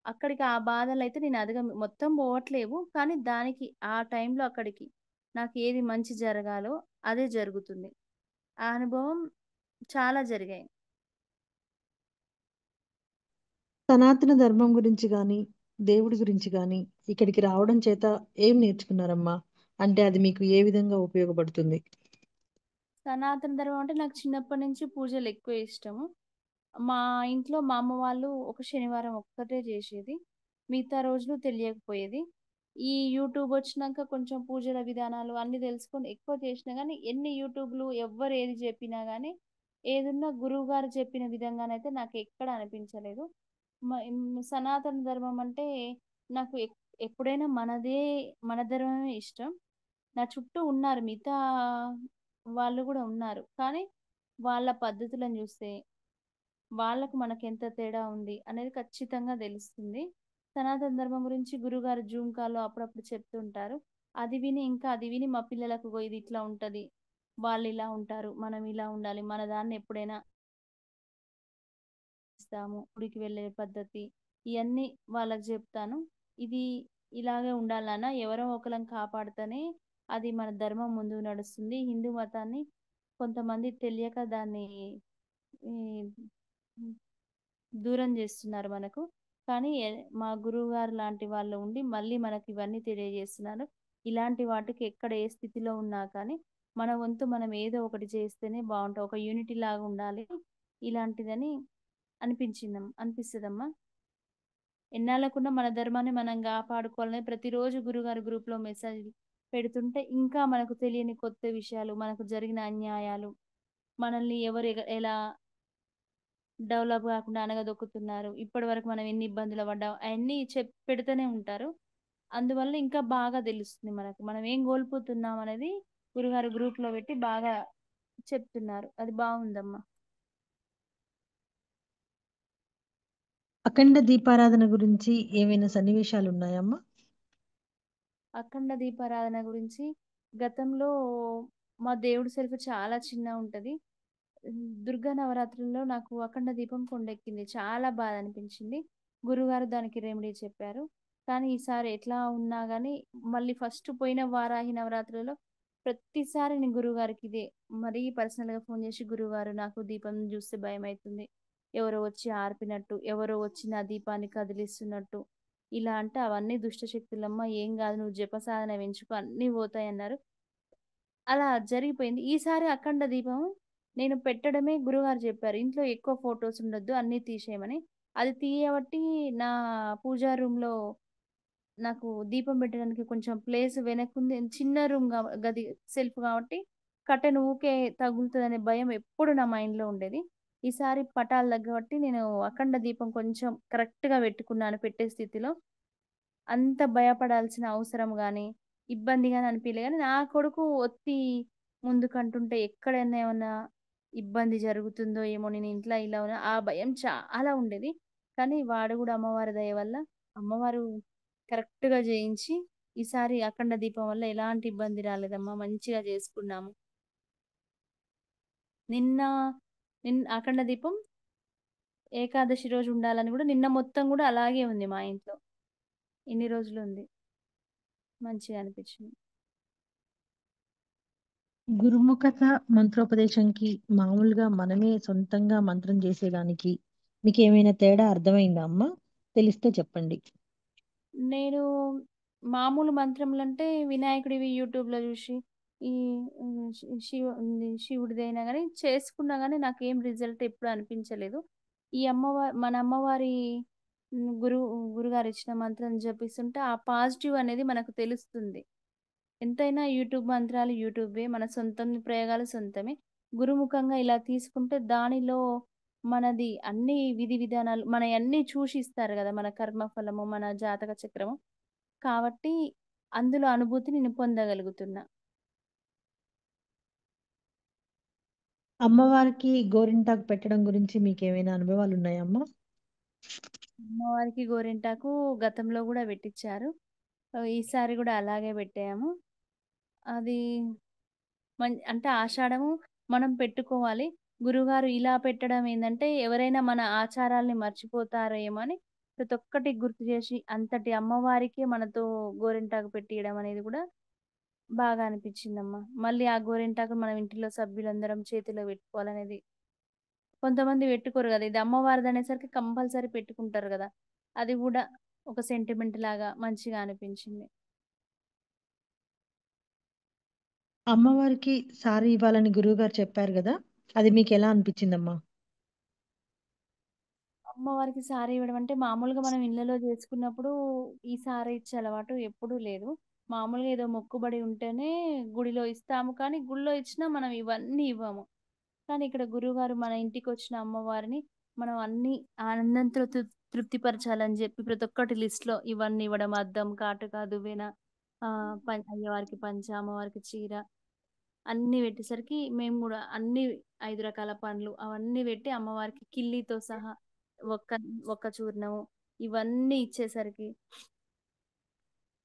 అక్కడికి ఆ బాధలైతే నేను మొత్తం పోవట్లేవు. కానీ దానికి ఆ టైంలో అక్కడికి నాకు ఏది మంచి జరగాలో అదే జరుగుతుంది. ఆ అనుభవం చాలా జరిగాయి. సనాతన ధర్మం గురించి గానీ, దేవుడి గురించి గానీ, ఇక్కడికి రావడం చేత ఏం నేర్చుకున్నారమ్మా? అంటే అది మీకు ఏ విధంగా ఉపయోగపడుతుంది? సనాతన ధర్మం అంటే నాకు చిన్నప్పటి నుంచి పూజలెక్కువ ఇష్టము. మా ఇంట్లో మా అమ్మ వాళ్ళు ఒక శనివారం ఒక్కటే జేసేది. మిగతా రోజులు తెలియకపోయేది. ఈ యూట్యూబ్ ఒచ్చినాక కొంచెం పూజల విధానాలు అన్నీ దెలుసుకొని ఎక్కువ చేసినా గానీ, ఎన్ని యూట్యూబ్‌లు ఎవ్వరు ఏది జెప్పినా గానీ, ఏదున్నా గురువుగారు చెప్పిన విధంగానైతే నాకెక్కడ అనిపించలేదు. సనాతన ధర్మం అంటే నాకు ఎప్పుడైనా మన ధర్మమే ఇష్టం. నా చుట్టూ ఉన్నారు. మిగతా వాళ్ళు గూడా ఉన్నారు. కానీ వాళ్ళ పద్ధతులను జూస్తే వాళ్ళకి మనకెంత తేడా ఉంది అనేది ఖచ్చితంగా తెలుస్తుంది. సనాతన ధర్మం గురించి గురువుగారు జూమ్ కాల్‌లో అప్పుడప్పుడు చెప్తుంటారు. అది విని మా పిల్లలకు ఇది ఇట్లా ఉంటది. వాళ్ళిలా ఉంటారు. మనం ఇలా ఉండాలి. మన దాన్ని ఎప్పుడైనా ఇస్తాము. గుడికి వెళ్ళే పద్ధతి ఇయన్నీ వాళ్ళకి జెప్తాను. ఇది ఇలాగే ఉండాలి నాన్న. ఎవరో ఒకళ్ళని కాపాడితేనే అది మన ధర్మం ముందుకు నడుస్తుంది. హిందూ మతాన్ని కొంతమంది తెలియక దాన్ని ఈ దూరం జేస్తున్నారు మనకు. కానీ మా గురువుగారు లాంటి వాళ్ళు ఉండి మళ్ళీ మనకి ఇవన్నీ తెలియజేస్తున్నారు. ఇలాంటి వాటికి ఎక్కడ ఏ స్థితిలో ఉన్నా కానీ మన వంతు మనం ఏదో ఒకటి చేస్తేనే బావుంటాం. ఒక యూనిటీ లాగా ఉండాలి. ఇలాంటిదని అనిపిస్తదమ్మా. ఎన్నాళ్ళకున్నా మన ధర్మాన్ని మనం కాపాడుకోవాలని ప్రతిరోజు గురుగారు గ్రూప్‌లో మెసేజ్‌లు పెడుతుంటే ఇంకా మనకు తెలియని కొత్త విషయాలు, మనకు జరిగిన అన్యాయాలు, మనల్ని ఎవరు ఎలా డెవలప్ గాకుండా అణగదొక్కుతున్నారు. ఇప్పటివరకు మనం ఎన్ని ఇబ్బందులు పడ్డాం అయన్నీ పెడుతూనే ఉంటారు. అందువల్ల ఇంకా బాగా తెలుస్తుంది మనకు. మనం ఏం కోల్పోతున్నాం అనేది గురుగారు గ్రూప్‌లో పెట్టి బాగా చెప్తున్నారు. అది బావుందమ్మా. అఖండ దీపారాధన గురించి ఏమైనా సన్నివేశాలున్నాయమ్మా? అఖండ దీపారాధన గురించి గతంలో మా దేవుడి సెల్ఫ్ చాలా చిన్నగుంటది. దుర్గా నవరాత్రుల్లో నాకు అఖండ దీపం కొండెక్కింది. చాలా బాధ అనిపించింది. గురుగారు దానికి రెమెడీ చెప్పారు. కానీ ఈసారి ఎట్లా ఉన్నా గానీ మళ్ళీ ఫస్ట్ పోయిన వారాహి నవరాత్రులలో ప్రతిసారి నేను గురువుగారికి ఇదే మరీ పర్సనల్‌గా ఫోన్ చేసి గురువుగారు నాకు దీపం చూస్తే భయమైతుంది. ఎవరో వచ్చి ఆర్పినట్టు, ఎవరో వచ్చి నా దీపాన్ని కదిలిస్తున్నట్టు. ఇలా అంటే అవన్నీ దుష్ట శక్తులమ్మ ఏం గాదు నువ్వు జపసాధన పెంచుకో అన్నీ పోతాయన్నారు. అలా జరిగిపోయింది. ఈసారి అఖండ దీపం నేను పెట్టడమే గురువుగారు చెప్పారు. ఇంట్లో ఎక్కువ ఫోటోస్ ఉండొద్దు అన్నీ తీసేయమని. అది తీయబట్టి నా పూజా రూమ్‌లో నాకు దీపం పెట్టడానికి కొంచెం ప్లేస్ వెనకుంది. చిన్న రూమ్ గది సెల్ఫ్ కాబట్టి కర్టెన్ ఊకే తగులుతదనే భయం ఎప్పుడు నా మైండ్‌లో ఉండేది. ఈసారి పటాలు తగ్గబట్టి నేను అఖండ దీపం కొంచెం కరెక్ట్‌గా పెట్టుకున్నాను పెట్టే స్థితిలో. అంత భయపడాల్సిన అవసరం గాని, ఇబ్బంది గాని అనిపియలే గానీ, నా కొడుకు ఒత్తి ముందుకంటుంటే ఎక్కడైనా ఏమన్నా ఇబ్బంది జరుగుతుందో ఏమో! నేను ఇంట్లో ఇలా ఉన్నా ఆ భయం చాలా ఉండేది. కానీ వాడు గూడా అమ్మవారి దయ వల్ల అమ్మవారు కరెక్ట్‌గా జేయించి, ఈసారి అఖండ దీపం వల్ల ఎలాంటి ఇబ్బంది రాలేదమ్మా. మంచిగా జేసుకున్నాము. నిన్న అఖండ దీపం ఏకాదశి రోజు ఉండాలని గూడా నిన్న మొత్తం గూడా అలాగే ఉంది మా ఇంట్లో. ఇన్ని రోజులుంది. మంచిగా అనిపించింది. గురుముఖత మంత్రోపదేశంకి మామూలుగా మనమే సొంతంగా మంత్రం చేసేదానికి మీకేమైనా తేడా అర్థమైందా అమ్మా? తెలిస్తే చెప్పండి. నేను మామూలు మంత్రములంటే వినాయకుడివి యూట్యూబ్‌లో జూసి ఈ శివుడిదైనా గాని చేసుకున్నా గాని నాకేం రిజల్ట్ ఎప్పుడు అనిపించలేదు. ఈ మన అమ్మవారి గురుగారిచ్చిన మంత్రం జపిస్తుంటే ఆ పాజిటివ్ అనేది మనకు తెలుస్తుంది. ఎంతైనా యూట్యూబ్ మంత్రాలు యూట్యూబే. మన సొంతం ప్రయోగాలు సొంతమే. గురుముఖంగా ఇలా తీసుకుంటే దానిలో మనది అన్ని విధి విధానాలు మనయన్నీ చూసి ఇస్తారు గదా! మన కర్మఫలము, మన జాతక చక్రము. కాబట్టి అందులో అనుభూతి నేను పొందగలుగుతున్నా. అమ్మవారికి గోరింటాకు పెట్టడం గురించి మీకేమైనా అనుభవాలున్నాయా అమ్మా? అమ్మవారికి గోరింటాకు గతంలో గూడా పెట్టిచ్చారు. ఈసారి గూడా అలాగే పెట్టాము. అది అంటే ఆషాఢము మనం పెట్టుకోవాలి. గురువుగారు ఇలా పెట్టడం ఏందంటే, ఎవరైనా మన ఆచారాల్ని మర్చిపోతారేమో అని ప్రతి ఒక్కటి గుర్తు చేసి, అంతటి అమ్మవారికే మనతో గోరింటాకు పెట్టియడం అనేది గూడా బాగా అనిపిచ్చిందమ్మా. మళ్ళీ ఆ గోరింటాకు మనం ఇంటిలో సభ్యులందరం చేతిలో పెట్టుకోవాలనేది కొంతమంది పెట్టుకోరు గదా! ఇది అమ్మవారిదనేసరికి కంపల్సరీ పెట్టుకుంటారు గదా! అది గూడా ఒక సెంటిమెంట్ లాగా మంచిగా అనిపించింది. అమ్మవారికి సారీ ఇవ్వాలని గురువుగారు చెప్పారు గదా! అది మీకెలా అనిపిచ్చిందమ్మా? అమ్మవారికి సారీ ఇవ్వడం అంటే మామూలుగా మనం ఇళ్ళలో చేసుకున్నప్పుడు ఈ సారీ ఇచ్చే అలవాటు ఎప్పుడూ లేదు. మామూలుగా ఏదో మొక్కుబడి ఉంటేనే గుడిలో ఇస్తాము. కానీ గుడిలో ఇచ్చినా మనం ఇవన్నీ ఇవ్వము. కానీ ఇక్కడ గురువుగారు మన ఇంటికొచ్చిన అమ్మవారిని మనం అన్నీ ఆనందంతో తృప్తిపరచాలని జెప్పి ప్రతి ఒక్కటి లిస్ట్‌లో ఇవన్నీ ఇవ్వడం. అద్దం, కాటుక, దువ్వెన, అయ్యవారికి పంచ, అమ్మవారికి చీర అన్నీ పెట్టేసరికి మేము గూడా అన్నీ 5 రకాల పండ్లు అవన్నీ పెట్టి అమ్మవారికి కిల్లితో సహా ఒక్క ఒక్క చూర్ణము ఇవన్నీ ఇచ్చేసరికి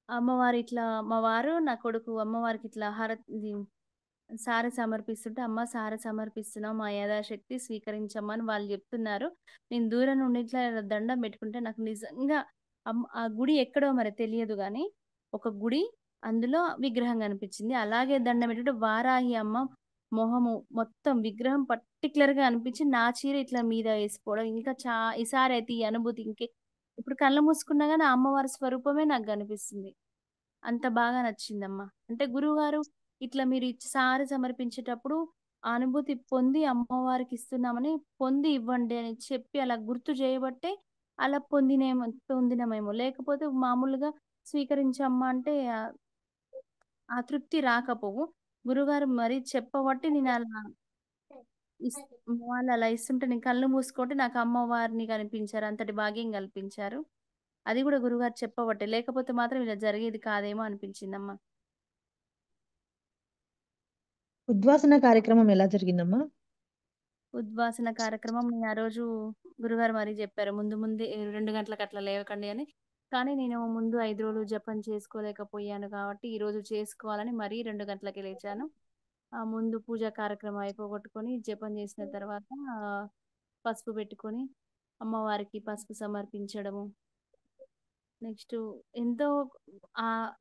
అమ్మవారు ఇట్లా మా వారు, నా కొడుకు అమ్మవారికి ఇట్లా ఇది సారె సమర్పిస్తుంటే, "అమ్మ సారె సమర్పిస్తున్నాం. మా యథాశక్తి స్వీకరించమ్మా" అని వాళ్ళు జెప్తున్నారు. నేను దూరం నుండి ఇట్లా దండం బెట్టుకుంటే నాకు నిజంగా ఆ గుడి ఎక్కడో మరి తెలియదు గానీ, ఒక గుడి అందులో విగ్రహం గనిపించింది. అలాగే దండం బెట్టుకుంటే వారాహి అమ్మ మొహము మొత్తం విగ్రహం పర్టిక్యులర్‌గా అనిపించి నా చీర ఇట్లా మీద ఏసుకోవడం. ఇంకా ఈసారైతే ఈ అనుభూతి ఇప్పుడు కళ్ళు మూసుకున్నా గాని ఆ అమ్మవారి స్వరూపమే నాకు గనిపిస్తుంది. అంత బాగా నచ్చిందమ్మా. అంటే గురువుగారు ఇట్లా మీరు సారి సమర్పించేటప్పుడు ఆ అనుభూతి పొంది అమ్మవారికిస్తున్నామని పొంది ఇవ్వండి అని చెప్పి అలా గుర్తు చేయబట్టే అలా పొందినమేమో. లేకపోతే మామూలుగా స్వీకరించమ్మా అంటే ఆ తృప్తి రాకపోవు. గురువుగారు మరీ చెప్పబట్టి నేనలా ఇస్ వాళ్ళలా ఇస్తుంటే నేను కళ్ళు మూసుకుంటే నాకు అమ్మవారిని కనిపించారు. అంతటి భాగ్యం కల్పించారు. అది గూడా గురువుగారు చెప్పబట్టే. లేకపోతే మాత్రం ఇలా జరిగేది కాదేమో అనిపించిందమ్మా. ఉద్వాసన కార్యక్రమం ఎలా జరిగిందమ్మా? ఉద్వాసన కార్యక్రమం నేను ఆ రోజు గురుగారు మరీ జెప్పారు. ముందు ముందే 2 గంటలకు అట్లా లేవకండి అని. కానీ నేను ముందు 5 రోజులు జపం చేసుకోలేకపోయాను కాబట్టి, ఈరోజు చేసుకోవాలని మరీ 2 గంటలకే లేచాను. ముందు పూజా కార్యక్రమం అయిపోగొట్టుకొని, జపం చేసిన తర్వాత పసుపు పెట్టుకొని, అమ్మవారికి పసుపు సమర్పించడము. నెక్స్టు ఎంతో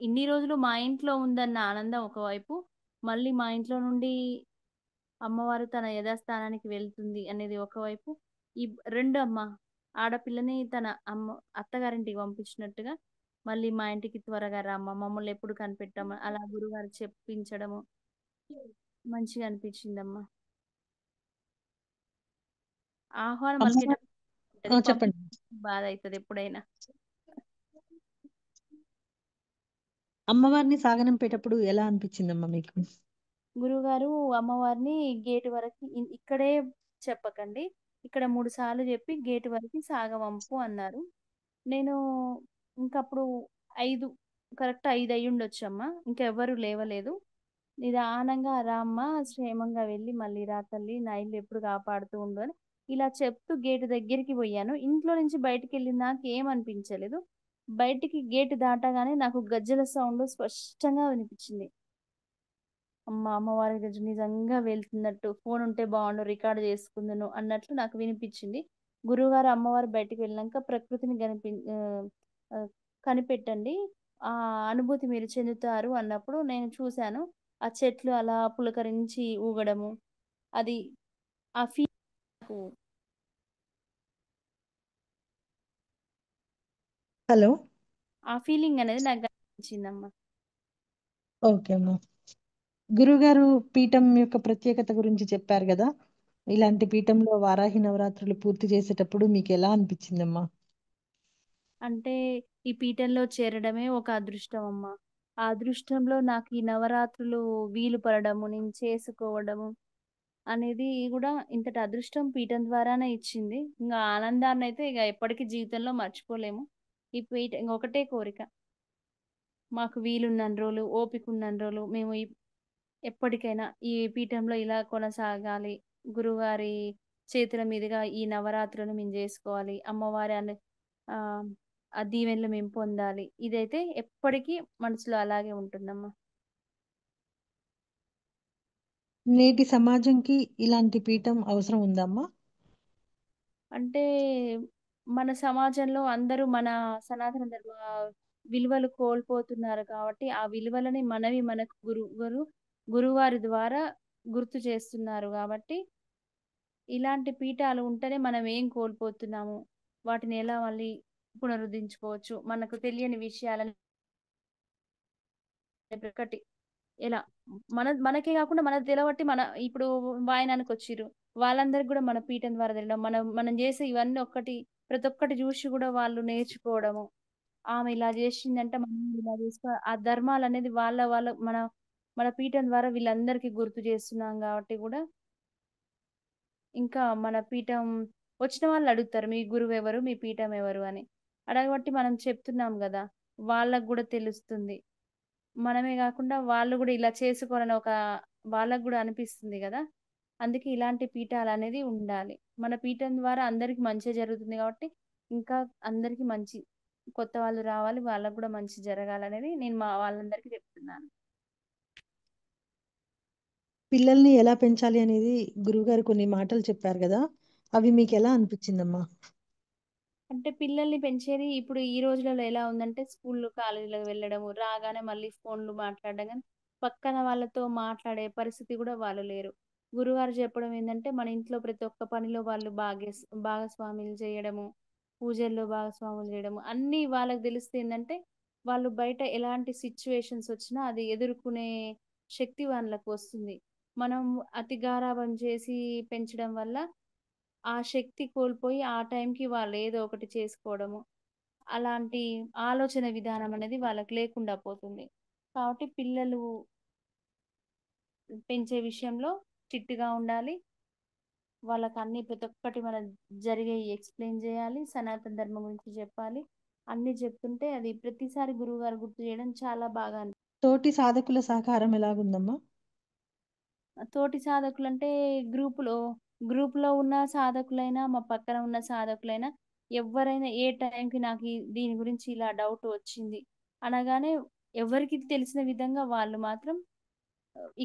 ఇన్ని రోజులు మా ఇంట్లో ఉందన్న ఆనందం ఒకవైపు, మళ్ళీ మా ఇంట్లో నుండి అమ్మవారు తన యథాస్థానానికి వెళ్తుంది అనేది ఒకవైపు. ఈ 2 ఆడపిల్లని తన అత్తగారింటికి పంపించినట్టుగా, మళ్ళీ మా ఇంటికి త్వరగా రామ్మా, మమ్మల్నెప్పుడు కనిపెట్టము, అలా గురుగారు చెప్పించడము మంచిగా అనిపించిందమ్మా. ఆహ్వానం అమ్మవారు పలికేటప్పుడు ఉంటది. చెప్పండి. బాధయితది ఎప్పుడైనా. అమ్మవారిని సాగనంపేటప్పుడు ఎలా అనిపిచ్చిందమ్మా మీకు? గురువుగారు అమ్మవారిని గేట్ వరకి ఇక్కడే చెప్పకండి. ఇక్కడ 3 సార్లు జెప్పి గేట్ వరకి సాగవంపు అన్నారు. నేను ఇంకప్పుడు 5 కరెక్ట్ 5 అయ్యుండొచ్చమ్మా. ఇంకెవ్వరు లేవలేదు. నిదానంగా రామ్మా క్షేమంగా వెళ్ళి మళ్ళీ రా తల్లి నా ఇల్లు ఎప్పుడు కాపాడుతూ ఉండు అని ఇలా చెప్తూ గేట్ దగ్గరికి పోయాను. ఇంట్లో నుంచి బయటికెళ్ళిన నాకేమనిపించలేదు. బయటికి గేట్ దాటగానే నాకు గజ్జెల సౌండ్ స్పష్టంగా వినిపిచ్చింది. అమ్మవారి దగ్గర నిజంగా వెళ్తున్నట్టు ఫోనుంటే బావుండు రికార్డ్ చేసుకుందును అన్నట్లు నాకు వినిపిచ్చింది. గురువుగారు అమ్మవారు బయటికి వెళ్ళినంక ప్రకృతిని ఆహ్, కనిపెట్టండి. ఆ అనుభూతి మీరు చెందుతారు అన్నప్పుడు నేను చూసాను. ఆ చెట్లు అలా పులకరించి ఊగడము. అది ఆ ఫీల్ నాకు హలో. ఆ ఫీలింగ్ అనేది నాకు కనిపించిందమ్మ. ఓకే అమ్మా. గురువుగారు పీఠం యొక్క ప్రత్యేకత గురించి చెప్పారు గదా! ఇలాంటి పీఠంలో వారాహి నవరాత్రులు పూర్తి చేసేటప్పుడు మీకెలా అనిపిచ్చిందమ్మా? అంటే ఈ పీఠంలో చేరడమే ఒక అదృష్టం అమ్మ. ఆ అదృష్టంలో నాకు ఈ నవరాత్రులు వీలు పడడము, నేను చేసుకోవడము అనేది గూడా ఇంతటి అదృష్టం పీఠం ద్వారానే ఇచ్చింది. ఇంగ ఆ ఆనందాన్నయితే ఇగ ఎప్పటికి జీవితంలో మర్చిపోలేము. ఈ ఇంగ ఒకటే కోరిక. మాకు వీలున్నన్ని రోజులు, ఓపికున్నన్ని రోజులు మేము ఎప్పటికైనా ఈ పీఠంలో ఇలా కొనసాగాలి. గురువుగారి చేతుల మీదుగా ఈ నవరాత్రులు మేము జేసుకోవాలి. అమ్మవారి ఆహ్, ఆ దీవెనలు మేము పొందాలి. ఇదైతే ఎప్పటికీ మనసులో అలాగే ఉంటుందమ్మా. నేటి సమాజంకి ఇలాంటి పీఠం అవసరం ఉందా అమ్మా? అంటే మన సమాజంలో అందరూ మన సనాతన ధర్మ విలువలు కోల్పోతున్నారు కాబట్టి, ఆ విలువలని మనవి మనకు గురువారి ద్వారా గుర్తు చేస్తున్నారు గాబట్టి, ఇలాంటి పీఠాలు ఉంటేనే మనం ఏం కోల్పోతున్నాము, వాటిని ఎలా మళ్ళీ పునరుద్ధరించుకోవచ్చు, మనకు తెలియని విషయాలని ప్రతి ఒక్కటి ఎలా మనకే గాకుండా మనకు తెలవట్టి ఇప్పుడు వాయనానికొచ్చిర్రు. వాళ్ళందరికి గూడా మన పీఠం ద్వారా తెలవడం. మనం మనం జేసే ఇవన్నీ ప్రతి ఒక్కటి జూషి గూడా వాళ్ళు నేర్చుకోవడము. ఆమె ఇలా జేషిందంటే మనం ఇలా జేసుకో ఆ ధర్మాలనేది వాళ్ళ మన మన పీఠం ద్వారా వీళ్ళందరికీ గుర్తు చేస్తున్నాం గాబట్టి గూడా, ఇంకా మన పీఠం వచ్చిన వాళ్ళు అడుగుతారు. మీ గురువెవరు? మీ పీఠం ఎవరు అని. అడగబట్టి మనం చెప్తున్నాం గదా! వాళ్ళకి గూడా తెలుస్తుంది. మనమే గాకుండా వాళ్ళు గూడా ఇలా చేసుకోవాలని వాళ్ళకి గూడా అనిపిస్తుంది గదా! అందుకే ఇలాంటి పీఠాలనేది ఉండాలి. మన పీఠం ద్వారా అందరికి మంచే జరుగుతుంది గాబట్టి, ఇంకా అందరికి మంచి కొత్త వాళ్ళు రావాలి. వాళ్ళకి గూడా మంచి జరగాలనేది నేను మా వాళ్ళందరికీ చెప్తున్నాను. పిల్లల్ని ఎలా పెంచాలి అనేది గురువుగారు కొన్ని మాటలు చెప్పారు గదా! అవి మీకెలా అనిపిచ్చిందమ్మా? అంటే పిల్లల్ని పెంచేది ఇప్పుడు ఈ రోజులలో ఎలా ఉందంటే స్కూల్లు, కాలేజీలకు వెళ్ళడము, రాగానే మళ్ళీ ఫోన్‌లు మాట్లాడడం గాని పక్కన వాళ్ళతో మాట్లాడే పరిస్థితి గూడా వాళ్ళు లేరు. గురువుగారు చెప్పడం ఏందంటే, మన ఇంట్లో ప్రతి ఒక్క పనిలో వాళ్ళు భాగస్వాములు చేయడము, పూజల్లో భాగస్వాములు చేయడము, అన్నీ వాళ్ళకి తెలిస్తే ఏందంటే, వాళ్ళు బయట ఎలాంటి సిట్యుయేషన్స్ వచ్చినా అది ఎదుర్కొనే శక్తి వాళ్ళకి వస్తుంది. మనం అతి గారాబం చేసి పెంచడం వల్ల, ఆ శక్తి కోల్పోయి ఆ టైంకి వాళ్ళు ఏదో ఒకటి చేసుకోవడము, అలాంటి ఆలోచన విధానం అనేది వాళ్ళకి లేకుండా పోతుంది. కాబట్టి పిల్లలు పెంచే విషయంలో స్ట్రిక్ట్‌గా ఉండాలి. వాళ్ళకన్నీ ప్రతి ఒక్కటి మనం జరిగేయి ఎక్స్‌ప్లెయిన్ జేయాలి. సనాతన ధర్మం గురించి జెప్పాలి. అన్నీ జెప్తుంటే అది ప్రతిసారి గురువుగారు గుర్తు జేయడం చాలా బాగా తోటి సాధకుల సహకారం ఎలాగుందమ్మా? తోటి సాధకులంటే గ్రూప్‌లో, గ్రూప్‌లో ఉన్న సాధకులైనా, మా పక్కన ఉన్న సాధకులైనా ఎవ్వరైనా ఏ టైంకి నాకు దీని గురించి ఇలా డౌట్ వచ్చింది అనగానే ఎవరికి తెలిసిన విధంగా వాళ్ళు మాత్రం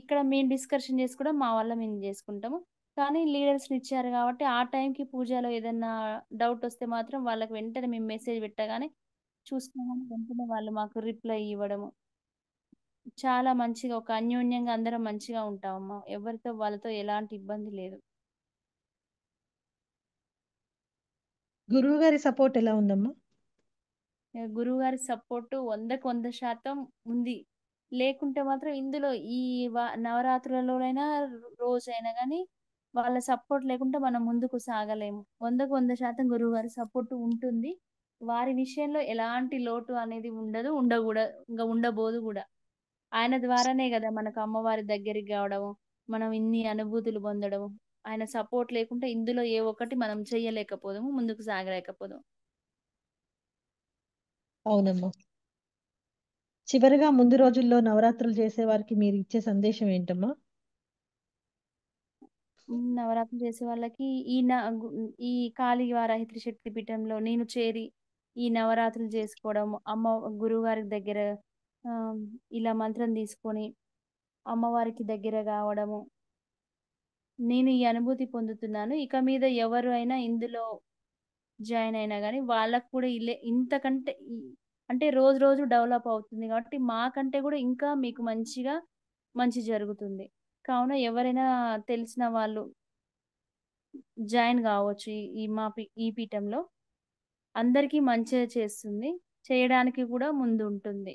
ఇక్కడ మేము డిస్కషన్ చేసుకోవడం మా వల్ల మేము జేసుకుంటాము. కానీ లీడర్స్‌ని ఇచ్చారు గాబట్టి, ఆ టైంకి పూజలో ఏదన్నా డౌటొస్తే మాత్రం వాళ్ళకి వెంటనే మేము మెసేజ్ పెట్టగానే చూసుకోగానే వెంటనే వాళ్ళు మాకు రిప్లై ఇవ్వడము. చాలా మంచిగా ఒక అన్యోన్యంగా అందరం మంచిగా ఉంటామమ్మా. ఎవరితో వాళ్ళతో ఎలాంటి ఇబ్బంది లేదు. గురువుగారి సపోర్ట్ ఎలా ఉందమ్మా? గురువుగారి సపోర్టు 100కి 100% ఉంది. లేకుంటే మాత్రం ఇందులో ఈ నవరాత్రులలోనైనా, రోజైనా గానీ, వాళ్ళ సపోర్ట్ లేకుంటే మనం ముందుకు సాగలేము. 100కి 100% గురువుగారి సపోర్ట్ ఉంటుంది. వారి విషయంలో ఎలాంటి లోటు అనేది ఉండదు. ఇంగ ఉండబోదు గూడా. ఆయన ద్వారానే గదా మనకు అమ్మవారి దగ్గరికి గావడము, మనం ఇన్ని అనుభూతులు పొందడము. ఆయన సపోర్ట్ లేకుంటే ఇందులో ఏ ఒక్కటి మనం చెయ్యలేకపోదుము. ముందుకు సాగలేకపోదుము. అవునమ్మా. చివరగా ముందు రోజుల్లో నవరాత్రులు చేసేవారికి మీరిచ్చే సందేశం ఏంటమ్మా? నవరాత్రులు చేసే వాళ్ళకి ఈ న గు ఈ కాళీవారాహి త్రిశక్తి పీఠంలో నేను చేరి, ఈ నవరాత్రులు చేసుకోవడం, గురువుగారి దగ్గర ఆహ్, ఇలా మంత్రం తీసుకొని, అమ్మవారికి దగ్గర గావడము. నేను ఈ అనుభూతి పొందుతున్నాను. ఇక మీద ఎవరు అయినా ఇందులో జాయిన్ అయినా గాని వాళ్ళకి కూడా ఇంతకంటే అంటే రోజు రోజు డెవలప్ అవుతుంది కాబట్టి మాకంటే కూడా ఇంకా మీకు మంచి జరుగుతుంది. కావున ఎవరైనా తెలిసిన వాళ్ళు జాయిన్ గావచ్చు. ఈ పీఠంలో. అందరికీ మంచే చేస్తుంది. చేయడానికి కూడా ముందుంటుంది.